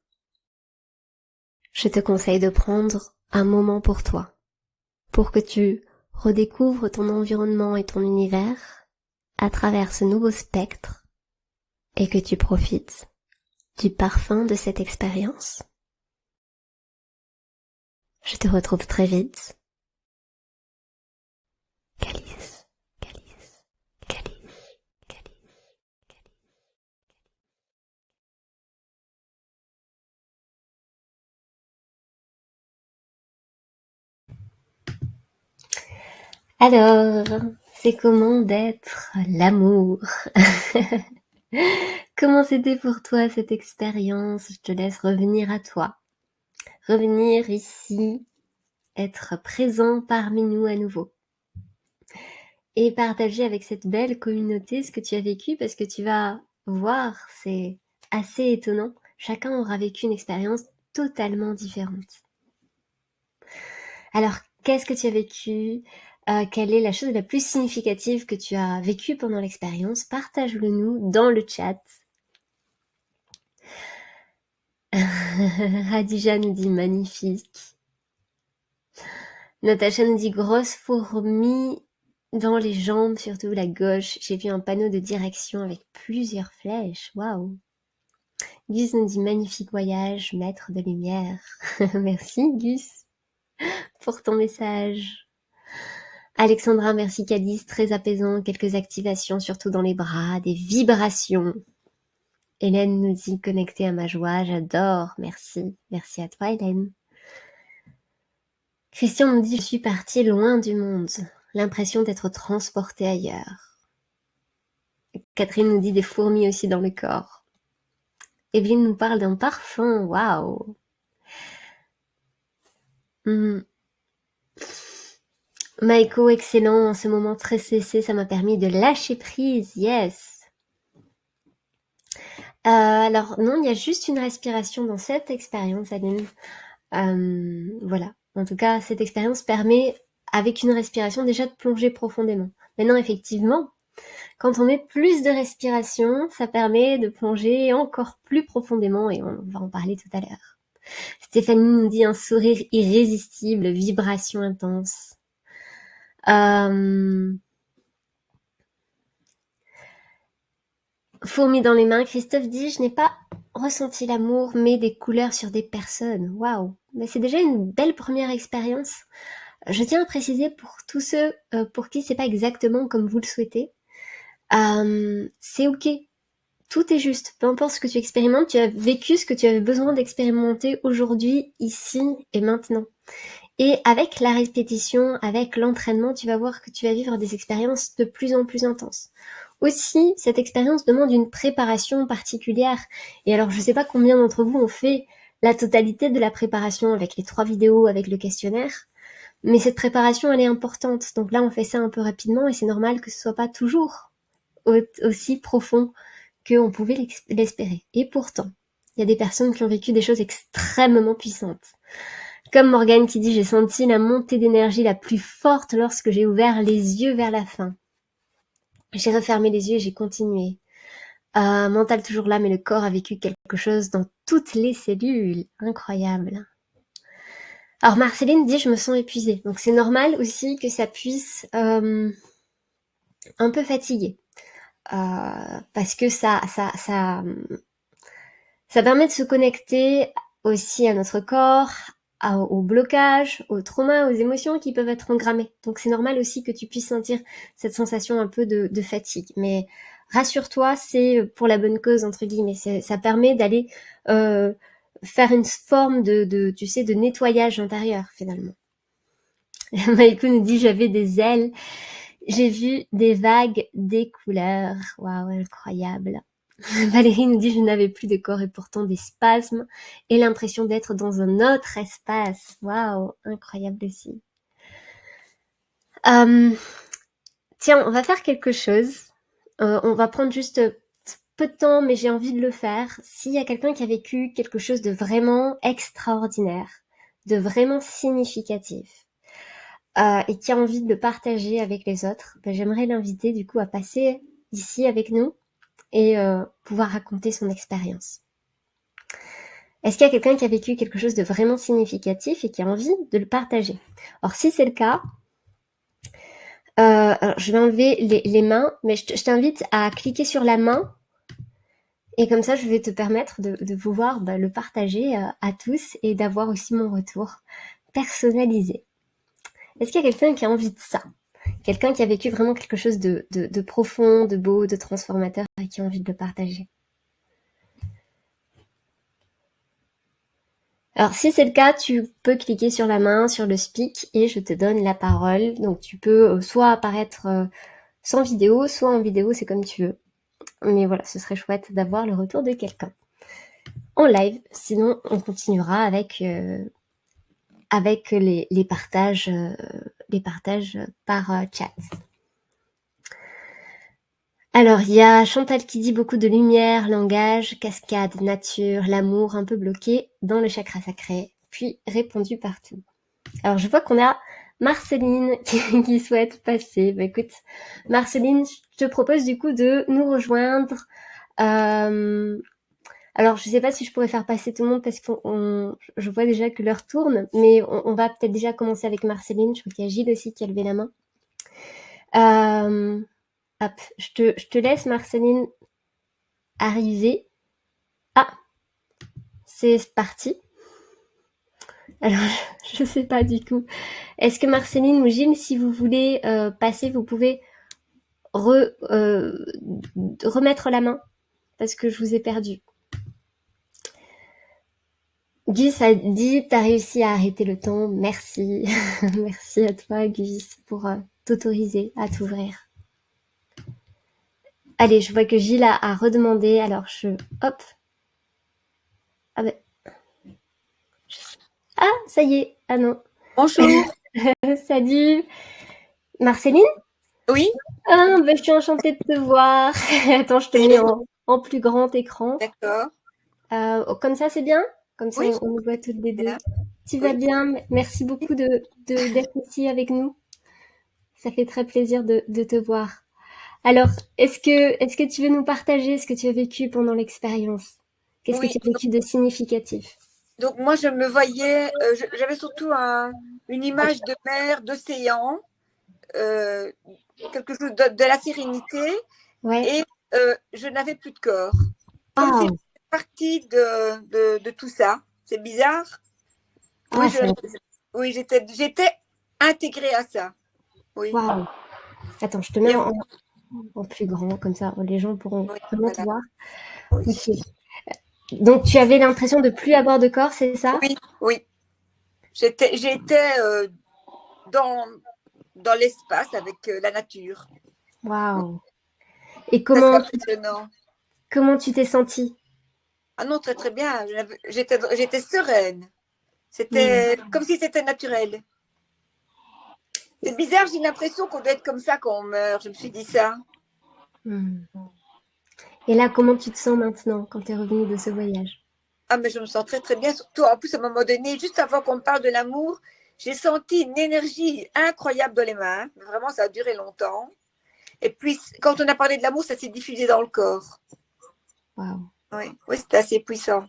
Je te conseille de prendre un moment pour toi, pour que tu redécouvres ton environnement et ton univers à travers ce nouveau spectre et que tu profites du parfum de cette expérience. Je te retrouve très vite. Calice, calice, calice, calice. Alors, c'est comment d'être l'amour? Comment c'était pour toi cette expérience? Je te laisse revenir à toi. Revenir ici, être présent parmi nous à nouveau. Et partager avec cette belle communauté ce que tu as vécu, parce que tu vas voir, c'est assez étonnant. Chacun aura vécu une expérience totalement différente. Alors, qu'est-ce que tu as vécu? Quelle est la chose la plus significative que tu as vécue pendant l'expérience? Partage-le nous dans le chat. Hadija nous dit magnifique. Natacha nous dit grosse fourmi dans les jambes, surtout la gauche. J'ai vu un panneau de direction avec plusieurs flèches. Waouh! Gus nous dit magnifique voyage, maître de lumière. Merci Gus pour ton message. Alexandra, merci Calice, très apaisant, quelques activations, surtout dans les bras, des vibrations. Hélène nous dit connectée à ma joie, j'adore, merci. Merci à toi Hélène. Christian nous dit je suis partie loin du monde, l'impression d'être transportée ailleurs. Catherine nous dit des fourmis aussi dans le corps. Evelyne nous parle d'un parfum, waouh. Maïko, excellent, en ce moment très cessé, ça m'a permis de lâcher prise, yes. Alors non, il y a juste une respiration dans cette expérience, Aline. Voilà, en tout cas, cette expérience permet, avec une respiration, déjà de plonger profondément. Maintenant, effectivement, quand on met plus de respiration, ça permet de plonger encore plus profondément, et on va en parler tout à l'heure. Stéphanie nous dit un sourire irrésistible, vibration intense. Fourmis dans les mains, Christophe dit je n'ai pas ressenti l'amour, mais des couleurs sur des personnes. Waouh! Mais c'est déjà une belle première expérience. Je tiens à préciser pour tous ceux pour qui c'est pas exactement comme vous le souhaitez, c'est ok. Tout est juste. Peu importe ce que tu expérimentes, tu as vécu ce que tu avais besoin d'expérimenter aujourd'hui, ici et maintenant. Et avec la répétition, avec l'entraînement, tu vas voir que tu vas vivre des expériences de plus en plus intenses. Aussi, cette expérience demande une préparation particulière. Et alors, je sais pas combien d'entre vous ont fait la totalité de la préparation avec les 3 vidéos, avec le questionnaire. Mais cette préparation, elle est importante. Donc là, on fait ça un peu rapidement et c'est normal que ce soit pas toujours aussi profond qu'on pouvait l'espérer. Et pourtant, il y a des personnes qui ont vécu des choses extrêmement puissantes. Comme Morgane qui dit « J'ai senti la montée d'énergie la plus forte lorsque j'ai ouvert les yeux vers la fin. J'ai refermé les yeux et j'ai continué. Mental toujours là, mais le corps a vécu quelque chose dans toutes les cellules. Incroyable. » Alors Marceline dit « Je me sens épuisée. » Donc c'est normal aussi que ça puisse un peu fatiguer. Parce que ça permet de se connecter aussi à notre corps, aux blocages, aux traumas, aux émotions qui peuvent être engrammées. Donc c'est normal aussi que tu puisses sentir cette sensation un peu de fatigue. Mais rassure-toi, c'est pour la bonne cause, entre guillemets. Ça permet d'aller faire une forme tu sais, de nettoyage intérieur, finalement. Maïko nous dit « J'avais des ailes. J'ai vu des vagues, des couleurs. » Waouh, incroyable. Valérie nous dit « Je n'avais plus de corps et pourtant des spasmes et l'impression d'être dans un autre espace. » Waouh, incroyable aussi. Tiens, on va faire quelque chose. On va prendre juste peu de temps, mais j'ai envie de le faire. S'il y a quelqu'un qui a vécu quelque chose de vraiment extraordinaire, de vraiment significatif, et qui a envie de le partager avec les autres, j'aimerais l'inviter du coup à passer ici avec nous et pouvoir raconter son expérience. Est-ce qu'il y a quelqu'un qui a vécu quelque chose de vraiment significatif et qui a envie de le partager? Alors si c'est le cas, alors je vais enlever les mains, mais je t'invite à cliquer sur la main Et comme ça, je vais te permettre de pouvoir le partager à tous et d'avoir aussi mon retour personnalisé. Est-ce qu'il y a quelqu'un qui a envie de ça? Quelqu'un qui a vécu vraiment quelque chose de profond, de beau, de transformateur et qui a envie de le partager? Alors, si c'est le cas, tu peux cliquer sur la main, sur le speak, et je te donne la parole. Donc, tu peux soit apparaître sans vidéo, soit en vidéo, c'est comme tu veux. Mais voilà, ce serait chouette d'avoir le retour de quelqu'un en live. Sinon, on continuera avec les partages par chat. Alors, il y a Chantal qui dit beaucoup de lumière, langage, cascade, nature, l'amour un peu bloqué dans le chakra sacré, puis répondu partout. Alors, je vois qu'on a Marceline qui souhaite passer. Bah, écoute, Marceline, je te propose du coup de nous rejoindre. Alors, je sais pas si je pourrais faire passer tout le monde parce que je vois déjà que l'heure tourne, mais on va peut-être déjà commencer avec Marceline. Je crois qu'il y a Gilles aussi qui a levé la main. Hop, je te laisse, Marceline, arriver. Ah, c'est parti. Alors, je sais pas du coup. Est-ce que Marceline ou Gilles, si vous voulez passer, vous pouvez remettre la main parce que je vous ai perdu. Gus a dit, t'as réussi à arrêter le temps. Merci. Merci à toi, Gus, pour t'autoriser à t'ouvrir. Allez, je vois que Gilles a redemandé. Alors, hop. Ah ben. Ah, ça y est. Ah non. Bonjour. Salut. Marceline? Oui, Ah, ben, je suis enchantée de te voir. Attends, je te mets en plus grand écran. d'accord. Comme ça, c'est bien? Comme ça, Oui, on nous voit toutes les deux. bien. Tu vas Oui, bien? Merci beaucoup d'être ici avec nous. Ça fait très plaisir de te voir. Alors, est-ce que tu veux nous partager ce que tu as vécu pendant l'expérience? Qu'est-ce que oui. tu as vécu de significatif? Donc moi, je me voyais, j'avais surtout une image de mer, d'océan, euh, quelque chose de la sérénité, Ouais. et je n'avais plus de corps. Comme si Waouh. j'étais partie de tout ça. C'est bizarre. Oui, Ah, ça. oui, j'étais intégrée à ça. Oui. Waouh. Attends, je te mets Et, en plus grand, comme ça, les gens pourront oui, vraiment te voilà. voir. Oui, Ok. Donc, tu avais l'impression de plus avoir de corps, c'est ça? oui, oui. J'étais dans, dans l'espace avec la nature. Waouh. Et Ça, c'est impressionnant. comment tu t'es sentie? Ah non, très très bien. J'étais sereine. Hmm. C'était comme si c'était naturel. C'est bizarre, j'ai l'impression qu'on doit être comme ça quand on meurt. Je me suis dit ça. Hmm. Et là, comment tu te sens maintenant quand tu es revenue de ce voyage? Ah, mais je me sens très très bien. Surtout, en plus, à un moment donné, juste avant qu'on parle de l'amour, j'ai senti une énergie incroyable dans les mains. Vraiment, ça a duré longtemps. Et puis, quand on a parlé de l'amour, ça s'est diffusé dans le corps. Waouh. Oui, oui, c'était assez puissant.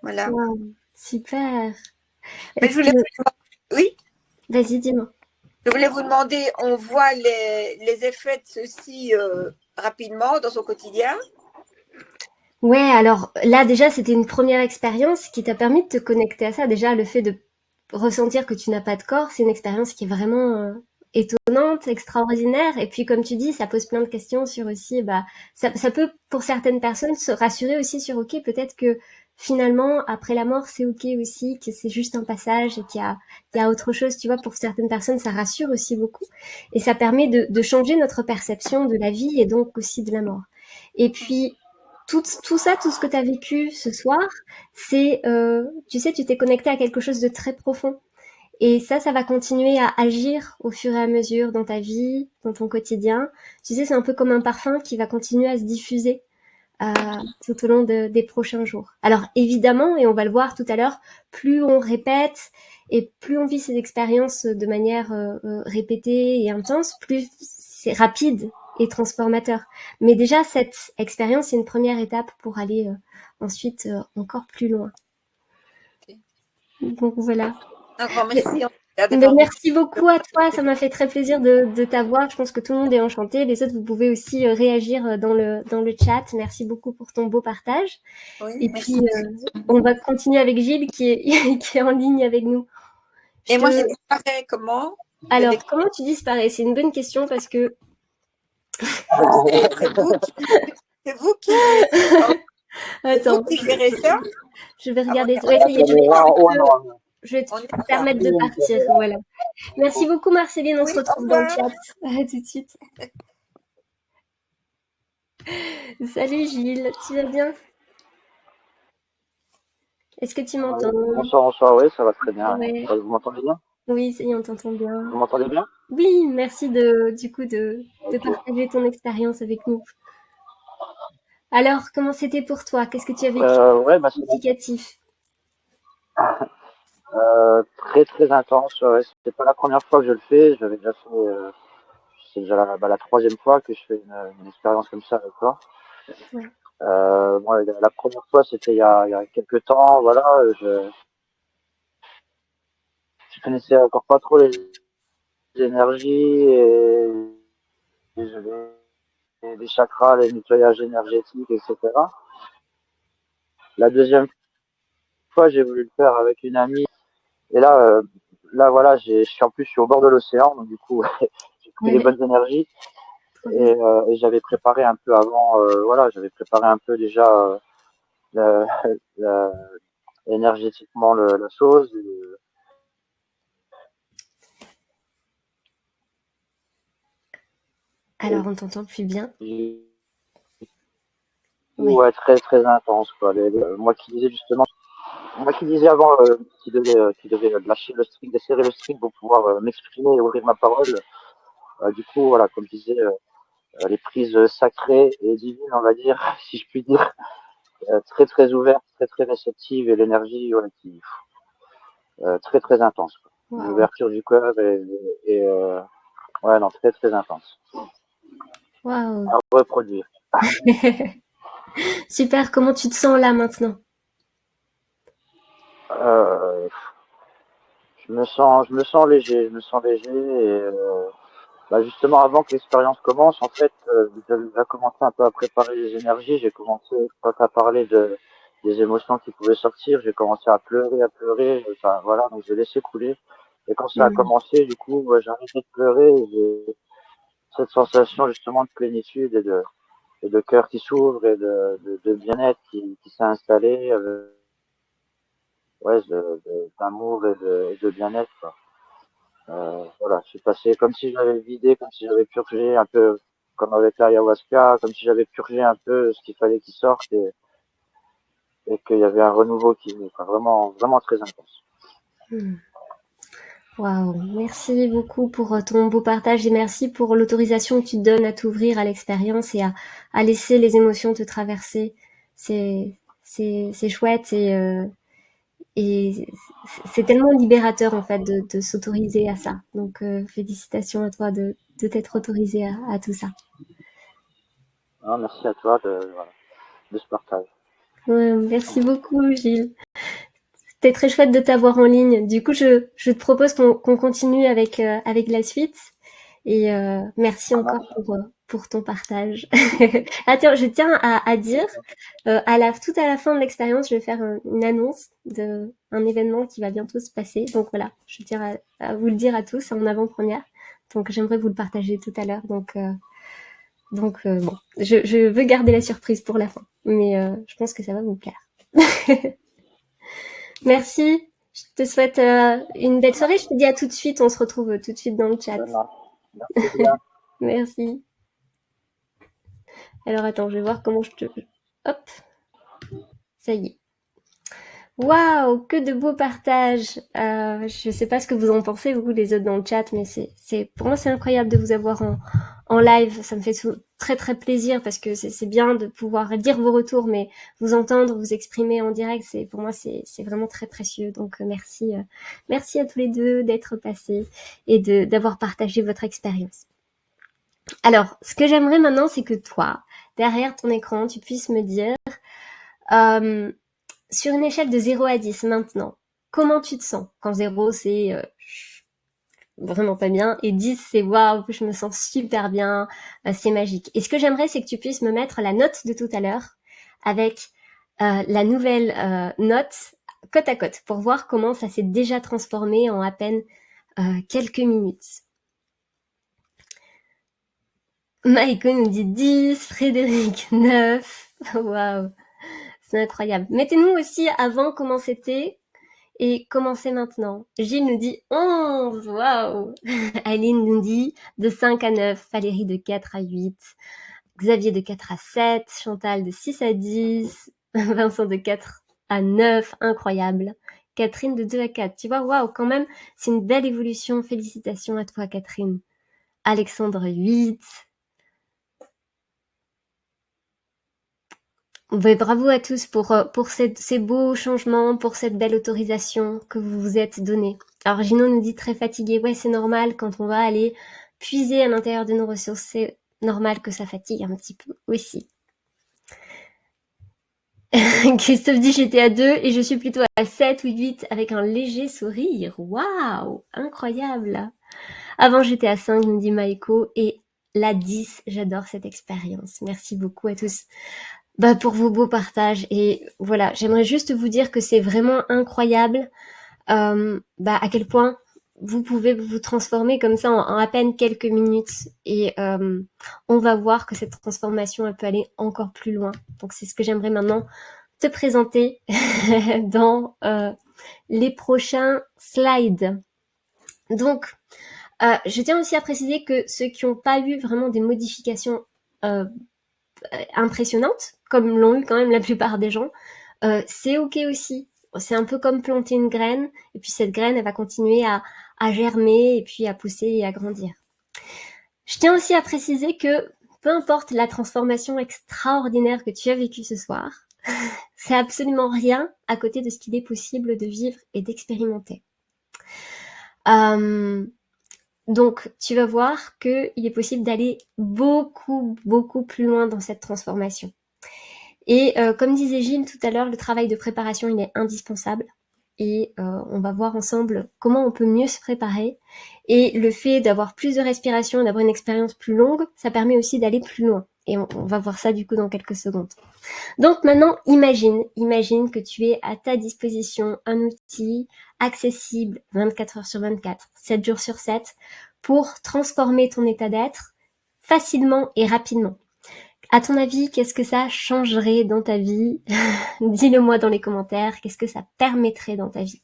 Voilà. Waouh. Super. Mais je Est-ce que... voulais, oui, Vas-y, dis-moi. je voulais vous demander, on voit les effets de ceci rapidement dans son quotidien. Ouais, alors là déjà c'était une première expérience qui t'a permis de te connecter à ça. Déjà le fait de ressentir que tu n'as pas de corps, c'est une expérience qui est vraiment étonnante, extraordinaire. Et puis comme tu dis, ça pose plein de questions sur aussi, bah ça peut pour certaines personnes se rassurer aussi sur ok, peut-être que finalement après la mort c'est ok aussi, que c'est juste un passage et qu'il y a autre chose. Tu vois, pour certaines personnes ça rassure aussi beaucoup et ça permet de changer notre perception de la vie et donc aussi de la mort. Et puis tout ça, tout ce que tu as vécu ce soir, c'est, tu sais, tu t'es connecté à quelque chose de très profond. Et ça va continuer à agir au fur et à mesure dans ta vie, dans ton quotidien. Tu sais, c'est un peu comme un parfum qui va continuer à se diffuser euh, tout au long des prochains jours. Alors évidemment, et on va le voir tout à l'heure, plus on répète et plus on vit ces expériences de manière répétée et intense, plus c'est rapide et transformateur. Mais déjà, cette expérience, c'est une première étape pour aller ensuite encore plus loin. Donc voilà. Un grand merci. L'air d'être Ben, en merci beaucoup à toi, ça m'a fait très plaisir de t'avoir. Je pense que tout le monde est enchanté. Les autres, vous pouvez aussi réagir dans le chat. Merci beaucoup pour ton beau partage. Oui, Et merci. puis, on va continuer avec Gilles qui est, qui est en ligne avec nous. Et moi, je disparais comment? Alors, comment tu disparais? C'est une bonne question parce que... C'est vous qui... C'est vous qui... C'est vous Attends, qui gérez ça? je vais Ah, regarder. Ouais, ça y est, je vais te on est permettre de partir. Voilà. Merci beaucoup, Marceline. On se Oui, au retrouve dans le revoir. chat. À tout de suite. Salut Gilles, tu vas bien? Est-ce que tu m'entends? Bonsoir, bonsoir, oui, ça va très bien. Ouais. Vous m'entendez bien? Oui, ça y est, on t'entend bien. Vous m'entendez bien? Oui, merci du coup, de Ok. partager ton expérience avec nous. Alors, comment c'était pour toi? Qu'est-ce que tu as vécu Ouais, de significatif? très très intense. Ouais. C'est pas la première fois que je le fais. J'avais déjà fait, c'est déjà la troisième fois que je fais une expérience comme ça avec toi. Ouais. Bon, la première fois, c'était il y a quelques temps. Voilà, je connaissais encore pas trop les énergies et les chakras, les nettoyages énergétiques, etc. La deuxième fois, j'ai voulu le faire avec une amie. Et là, voilà, je suis au bord de l'océan, donc du coup, j'ai pris les Ouais, bonnes énergies trop bien. et j'avais préparé un peu avant, voilà, j'avais préparé un peu déjà la- la- énergétiquement la chose. Alors, on t'entend plus bien. Du coup, Ouais. ouais, très très intense, quoi. Moi qui disais justement, moi qui disais avant qu'il devait lâcher le string, desserrer le string pour pouvoir m'exprimer et ouvrir ma parole. Du coup, voilà, comme je disais, les prises sacrées et divines, on va dire, si je puis dire, très très ouverte, très très réceptive et l'énergie ouais, très très intense. Quoi. Une Waouh. ouverture du cœur ouais non très très intense. Waouh. À reproduire. Super, comment tu te sens là maintenant? Euh, je me sens léger et bah justement avant que l'expérience commence, en fait, j'avais déjà commencé un peu à préparer les énergies. J'ai commencé quand tu as parlé des émotions qui pouvaient sortir, j'ai commencé à pleurer. Enfin voilà, donc j'ai laissé couler. Et quand ça a Hmm. commencé, du coup, j'ai arrêté de pleurer. Et j'ai cette sensation justement de plénitude et de cœur qui s'ouvre et de bien-être qui s'est installé, ouais, d'amour et de bien-être. Quoi. Voilà, je suis passé comme si j'avais vidé, comme si j'avais purgé un peu, comme avec l'ayahuasca, comme si j'avais purgé un peu ce qu'il fallait qu'il sorte et qu'il y avait un renouveau qui venait. Enfin, vraiment, vraiment très intense. Hmm. Waouh, merci beaucoup pour ton beau partage et merci pour l'autorisation que tu te donnes à t'ouvrir à l'expérience et à laisser les émotions te traverser. C'est chouette et c'est tellement libérateur en fait de s'autoriser à ça. Donc félicitations à toi de t'être autorisé à tout ça. Non, merci à toi voilà, de ce partage. Ouais, merci beaucoup Gilles. C'était très chouette de t'avoir en ligne. Du coup, je te propose qu'on continue avec la suite. Et merci Ça encore marche. pour ton partage. Attends, je tiens à dire, tout à la fin de l'expérience, je vais faire une annonce d'un événement qui va bientôt se passer. Donc voilà, je tiens à vous le dire à tous en avant-première. Donc j'aimerais vous le partager tout à l'heure. Donc bon, je veux garder la surprise pour la fin. Mais je pense que ça va vous plaire. Merci. Je te souhaite une belle soirée. Je te dis à tout de suite. On se retrouve tout de suite dans le chat. Ça marche. Merci bien. Merci. Alors attends, je vais voir comment je te... Hop, ça y est. Waouh, que de beaux partages. Je sais pas ce que vous en pensez, vous les autres dans le chat, mais pour moi c'est incroyable de vous avoir en live. Ça me fait très très plaisir parce que c'est bien de pouvoir lire vos retours, mais vous entendre, vous exprimer en direct, pour moi c'est vraiment très précieux. Donc merci, merci à tous les deux d'être passés et d'avoir partagé votre expérience. Alors, ce que j'aimerais maintenant, c'est que toi, derrière ton écran, tu puisses me dire euh, sur une échelle de 0 à 10 maintenant, comment tu te sens? Quand 0, c'est vraiment pas bien. Et 10, c'est waouh, je me sens super bien, c'est magique. Et ce que j'aimerais, c'est que tu puisses me mettre la note de tout à l'heure avec la nouvelle note côte à côte pour voir comment ça s'est déjà transformé en à peine quelques minutes. Maïko nous dit 10, Frédéric 9. Waouh, c'est incroyable. Mettez-nous aussi avant comment c'était et comment c'est maintenant. Gilles nous dit 11, waouh. Aline nous dit de 5 à 9, Valérie de 4 à 8, Xavier de 4 à 7, Chantal de 6 à 10, Vincent de 4 à 9, incroyable. Catherine de 2 à 4. Tu vois, waouh, quand même, c'est une belle évolution. Félicitations à toi, Catherine. Alexandre 8. Ouais, bravo à tous pour ces beaux changements, pour cette belle autorisation que vous vous êtes donnée. Alors Gino nous dit très fatigué. Ouais, c'est normal quand on va aller puiser à l'intérieur de nos ressources. C'est normal que ça fatigue un petit peu aussi. Christophe dit j'étais à 2 et je suis plutôt à 7 ou 8 avec un léger sourire. Waouh, incroyable. Avant j'étais à 5, nous dit Maïko, et la 10, j'adore cette expérience. Merci beaucoup à tous. Pour vos beaux partages. Et voilà, j'aimerais juste vous dire que c'est vraiment incroyable à quel point vous pouvez vous transformer comme ça en à peine quelques minutes. Et on va voir que cette transformation, elle peut aller encore plus loin. Donc c'est ce que j'aimerais maintenant te présenter dans les prochains slides. Donc, je tiens aussi à préciser que ceux qui n'ont pas eu vraiment des modifications impressionnantes, comme l'ont eu quand même la plupart des gens, c'est ok aussi. C'est un peu comme planter une graine, et puis cette graine, elle va continuer à germer, et puis à pousser et à grandir. Je tiens aussi à préciser que peu importe la transformation extraordinaire que tu as vécue ce soir, c'est absolument rien à côté de ce qu'il est possible de vivre et d'expérimenter. Donc, tu vas voir qu'il est possible d'aller beaucoup, beaucoup plus loin dans cette transformation. Et comme disait Gilles tout à l'heure, le travail de préparation, il est indispensable. Et on va voir ensemble comment on peut mieux se préparer. Et le fait d'avoir plus de respiration, d'avoir une expérience plus longue, ça permet aussi d'aller plus loin. Et on va voir ça du coup dans quelques secondes. Donc maintenant, imagine que tu es à ta disposition un outil accessible 24 heures sur 24, 7 jours sur 7, pour transformer ton état d'être facilement et rapidement. À ton avis, qu'est-ce que ça changerait dans ta vie? Dis-le moi dans les commentaires, qu'est-ce que ça permettrait dans ta vie?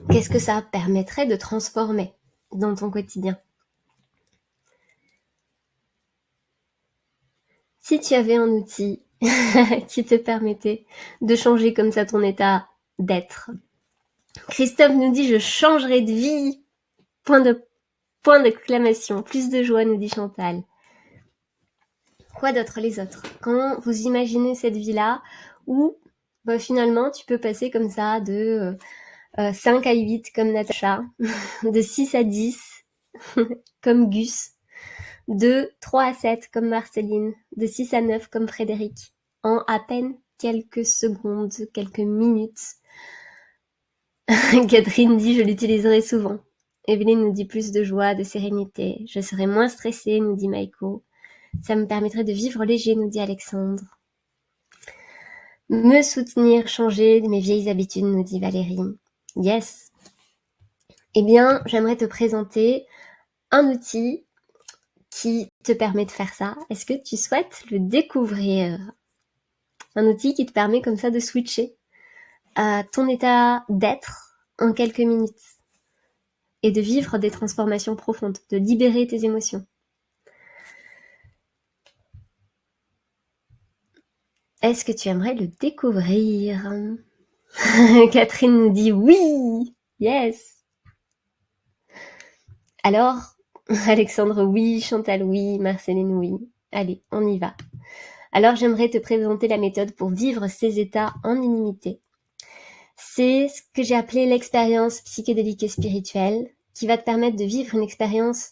Qu'est-ce que ça permettrait de transformer dans ton quotidien? Si tu avais un outil qui te permettait de changer comme ça ton état d'être. Christophe nous dit « Je changerai de vie !» Point d'exclamation. Plus de joie, nous dit Chantal. Quoi d'autre, les autres? Quand vous imaginez cette vie-là où finalement tu peux passer comme ça de 5 à 8 comme Natacha, de 6 à 10 comme Gus, de 3 à 7 comme Marceline, de 6 à 9 comme Frédéric, en à peine quelques secondes, quelques minutes. Catherine dit « Je l'utiliserai souvent ». Evelyne nous dit « Plus de joie, de sérénité ». Je serai moins stressée, nous dit Maïko. Ça me permettrait de vivre léger, nous dit Alexandre. Me soutenir, changer de mes vieilles habitudes, nous dit Valérie. Yes. Eh bien, j'aimerais te présenter un outil qui te permet de faire ça. Est-ce que tu souhaites le découvrir? Un outil qui te permet comme ça de switcher à ton état d'être en quelques minutes et de vivre des transformations profondes, de libérer tes émotions. Est-ce que tu aimerais le découvrir? Catherine nous dit oui, yes. Alors, Alexandre oui, Chantal oui, Marceline oui. Allez, on y va. Alors, j'aimerais te présenter la méthode pour vivre ces états en illimité. C'est ce que j'ai appelé l'expérience psychédélique et spirituelle, qui va te permettre de vivre une expérience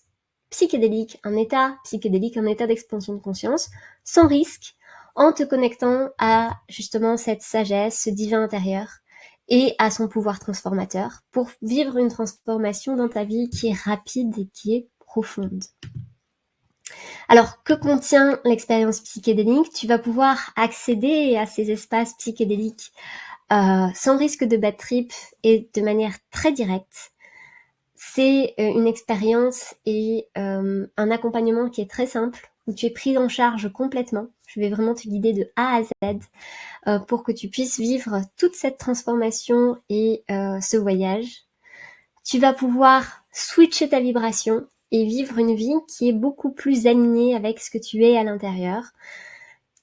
psychédélique, un état psychédélique, un état d'expansion de conscience, sans risque, en te connectant à justement cette sagesse, ce divin intérieur et à son pouvoir transformateur pour vivre une transformation dans ta vie qui est rapide et qui est profonde. Alors, que contient l'expérience psychédélique? Tu vas pouvoir accéder à ces espaces psychédéliques sans risque de bad trip et de manière très directe. C'est une expérience et un accompagnement qui est très simple, où tu es prise en charge complètement. Je vais vraiment te guider de A à Z pour que tu puisses vivre toute cette transformation et ce voyage. Tu vas pouvoir switcher ta vibration et vivre une vie qui est beaucoup plus alignée avec ce que tu es à l'intérieur.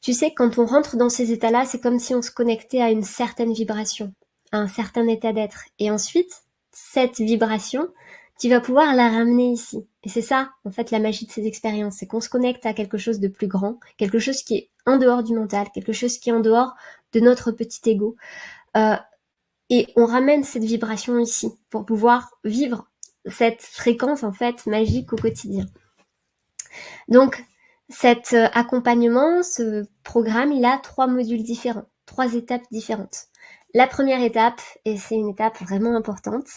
Tu sais, quand on rentre dans ces états-là, c'est comme si on se connectait à une certaine vibration, à un certain état d'être. Et ensuite, cette vibration, tu vas pouvoir la ramener ici. Et c'est ça, en fait, la magie de ces expériences, c'est qu'on se connecte à quelque chose de plus grand, quelque chose qui est en dehors du mental, quelque chose qui est en dehors de notre petit ego. Et on ramène cette vibration ici pour pouvoir vivre cette fréquence, en fait, magique au quotidien. Donc, cet accompagnement, ce programme, il a 3 modules différents, 3 étapes différentes. La première étape, et c'est une étape vraiment importante,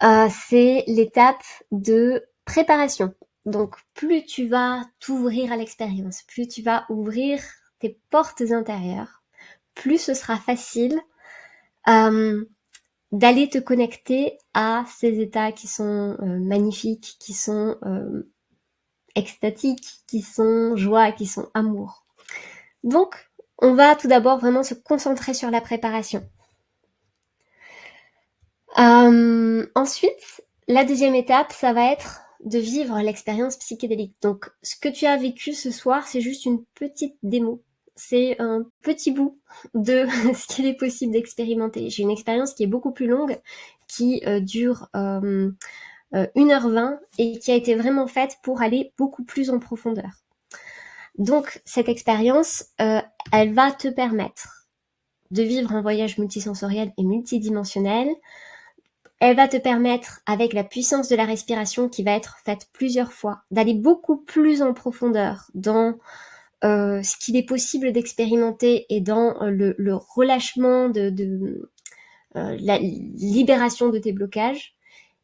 c'est l'étape de préparation. Donc, plus tu vas t'ouvrir à l'expérience, plus tu vas ouvrir tes portes intérieures, plus ce sera facile d'aller te connecter à ces états qui sont magnifiques, qui sont extatiques, qui sont joie, qui sont amour. Donc, on va tout d'abord vraiment se concentrer sur la préparation. Ensuite, la deuxième étape, ça va être de vivre l'expérience psychédélique. Donc, ce que tu as vécu ce soir, c'est juste une petite démo. C'est un petit bout de ce qu'il est possible d'expérimenter. J'ai une expérience qui est beaucoup plus longue, qui dure 1h20 et qui a été vraiment faite pour aller beaucoup plus en profondeur. Donc, cette expérience, elle va te permettre de vivre un voyage multisensoriel et multidimensionnel. Elle va te permettre, avec la puissance de la respiration qui va être faite plusieurs fois, d'aller beaucoup plus en profondeur dans ce qu'il est possible d'expérimenter et dans le relâchement de la libération de tes blocages.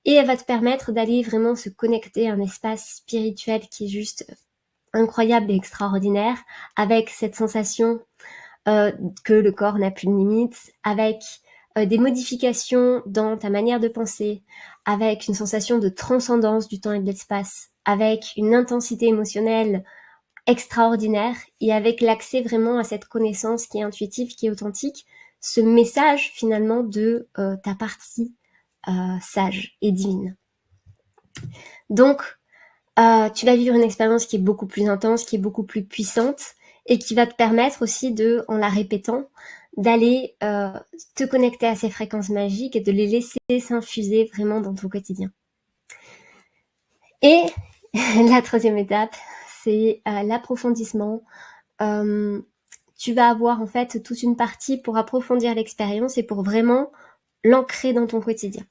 Et elle va te permettre d'aller vraiment se connecter à un espace spirituel qui est juste incroyable et extraordinaire, avec cette sensation que le corps n'a plus de limites, avec des modifications dans ta manière de penser, avec une sensation de transcendance du temps et de l'espace, avec une intensité émotionnelle extraordinaire et avec l'accès vraiment à cette connaissance qui est intuitive, qui est authentique, ce message finalement de ta partie sage et divine. Donc, tu vas vivre une expérience qui est beaucoup plus intense, qui est beaucoup plus puissante et qui va te permettre aussi de, en la répétant, d'aller te connecter à ces fréquences magiques et de les laisser s'infuser vraiment dans ton quotidien. Et la troisième étape, c'est l'approfondissement. Tu vas avoir en fait toute une partie pour approfondir l'expérience et pour vraiment l'ancrer dans ton quotidien.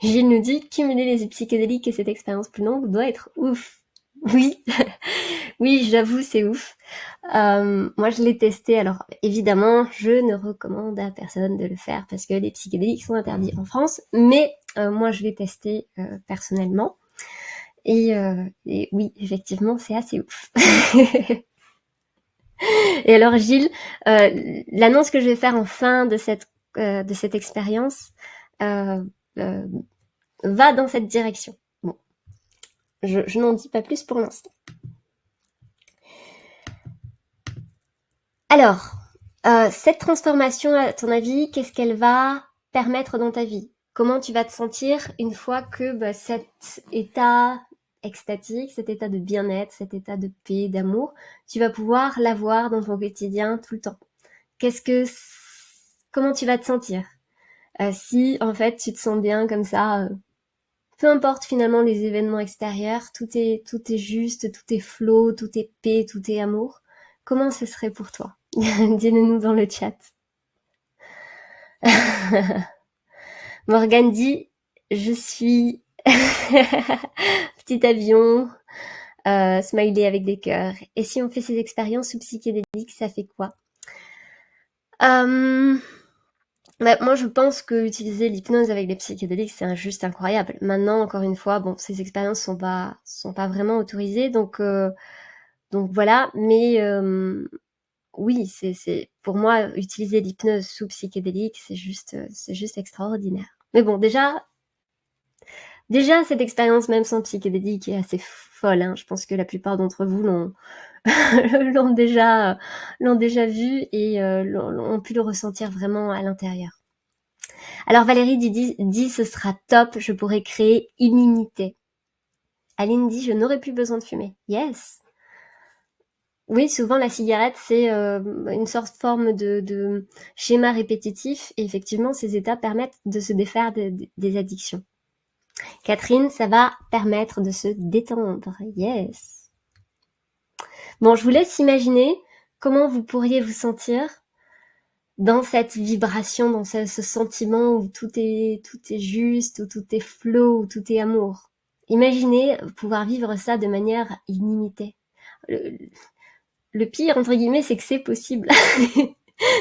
Gilles nous dit, cumuler les psychédéliques et cette expérience plus longue doit être ouf. Oui, oui, j'avoue, c'est ouf. Moi, je l'ai testé. Alors, évidemment, je ne recommande à personne de le faire parce que les psychédéliques sont interdits en France. Mais moi, je l'ai testé personnellement. Et oui, effectivement, c'est assez ouf. Et alors, Gilles, l'annonce que je vais faire en fin de cette expérience va dans cette direction. Bon, je n'en dis pas plus pour l'instant. Alors, cette transformation, à ton avis, qu'est-ce qu'elle va permettre dans ta vie? Comment tu vas te sentir une fois que cet état extatique, cet état de bien-être, cet état de paix, d'amour, tu vas pouvoir l'avoir dans ton quotidien tout le temps? Comment tu vas te sentir? Si en fait tu te sens bien comme ça, peu importe finalement les événements extérieurs, tout est juste, tout est flow, tout est paix, tout est amour. Comment ce serait pour toi? Dis-le-nous dans le chat. Morgane dit, je suis petit avion, Smiley avec des cœurs. Et si on fait ces expériences sous psychédéliques, ça fait quoi? Moi, je pense que utiliser l'hypnose avec les psychédéliques, c'est juste incroyable. Maintenant, encore une fois, bon, ces expériences sont pas vraiment autorisées, donc voilà. Mais oui, c'est pour moi utiliser l'hypnose sous psychédélique, c'est juste extraordinaire. Mais bon, déjà cette expérience même sans psychédélique est assez folle. Hein. Je pense que la plupart d'entre vous l'ont l'ont déjà vu et ont pu le ressentir vraiment à l'intérieur. Alors Valérie dit ce sera top, je pourrais créer illimité. Aline dit je n'aurai plus besoin de fumer. Yes. Oui, souvent la cigarette c'est une forme de schéma répétitif et effectivement ces états permettent de se défaire des addictions. Catherine, ça va permettre de se détendre. Yes. Bon, je vous laisse imaginer comment vous pourriez vous sentir dans cette vibration, dans ce sentiment où tout est juste, où tout est flow, où tout est amour. Imaginez pouvoir vivre ça de manière illimitée. Le pire, entre guillemets, c'est que c'est possible.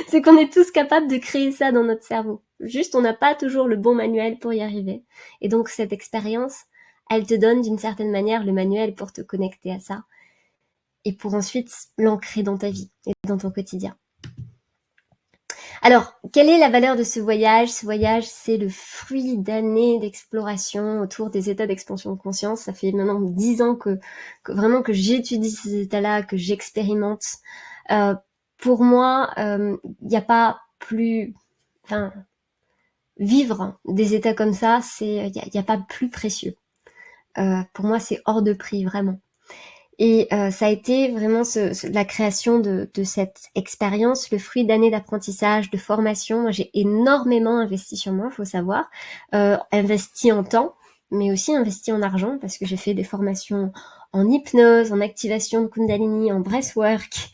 C'est qu'on est tous capables de créer ça dans notre cerveau. Juste, on n'a pas toujours le bon manuel pour y arriver. Et donc, cette expérience, elle te donne d'une certaine manière le manuel pour te connecter à ça. Et pour ensuite l'ancrer dans ta vie et dans ton quotidien. Alors, quelle est la valeur de ce voyage? Ce voyage, c'est le fruit d'années d'exploration autour des états d'expansion de conscience. Ça fait maintenant 10 ans que vraiment que j'étudie ces états-là, que j'expérimente. Pour moi, il n'y a pas plus... Enfin, vivre des états comme ça, il n'y a pas plus précieux. Pour moi, c'est hors de prix, vraiment. Et ça a été vraiment la création de cette expérience, le fruit d'années d'apprentissage, de formation. Moi, j'ai énormément investi sur moi, faut savoir, investi en temps, mais aussi investi en argent, parce que j'ai fait des formations en hypnose, en activation de Kundalini, en breathwork.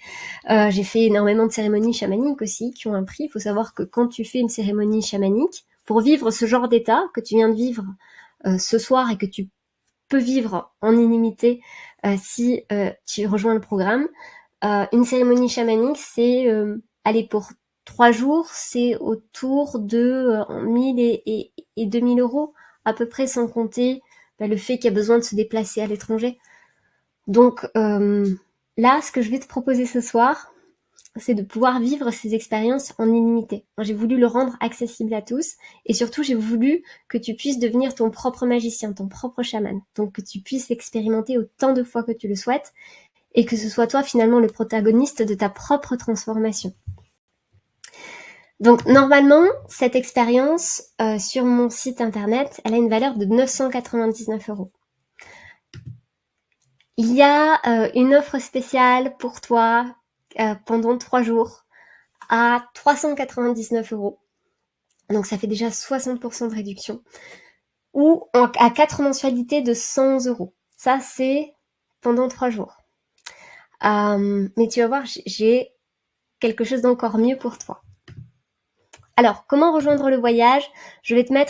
J'ai fait énormément de cérémonies chamaniques aussi, qui ont un prix. Il faut savoir que quand tu fais une cérémonie chamanique, pour vivre ce genre d'état que tu viens de vivre ce soir et que tu peux vivre en illimité si tu rejoins le programme. Une cérémonie chamanique, c'est pour 3 jours, c'est autour de 1000 et 2000 euros à peu près, sans compter le fait qu'il y a besoin de se déplacer à l'étranger. Donc là, ce que je vais te proposer ce soir, c'est de pouvoir vivre ces expériences en illimité. Moi, j'ai voulu le rendre accessible à tous et surtout, j'ai voulu que tu puisses devenir ton propre magicien, ton propre chaman. Donc, que tu puisses expérimenter autant de fois que tu le souhaites et que ce soit toi finalement le protagoniste de ta propre transformation. Donc, normalement, cette expérience sur mon site internet, elle a une valeur de 999 €. Il y a une offre spéciale pour toi pendant 3 jours à 399 €. Donc ça fait déjà 60% de réduction. Ou à 4 mensualités de 100 €. Ça, c'est pendant 3 jours. Mais tu vas voir, j'ai quelque chose d'encore mieux pour toi. Alors, comment rejoindre le voyage? Je vais te mettre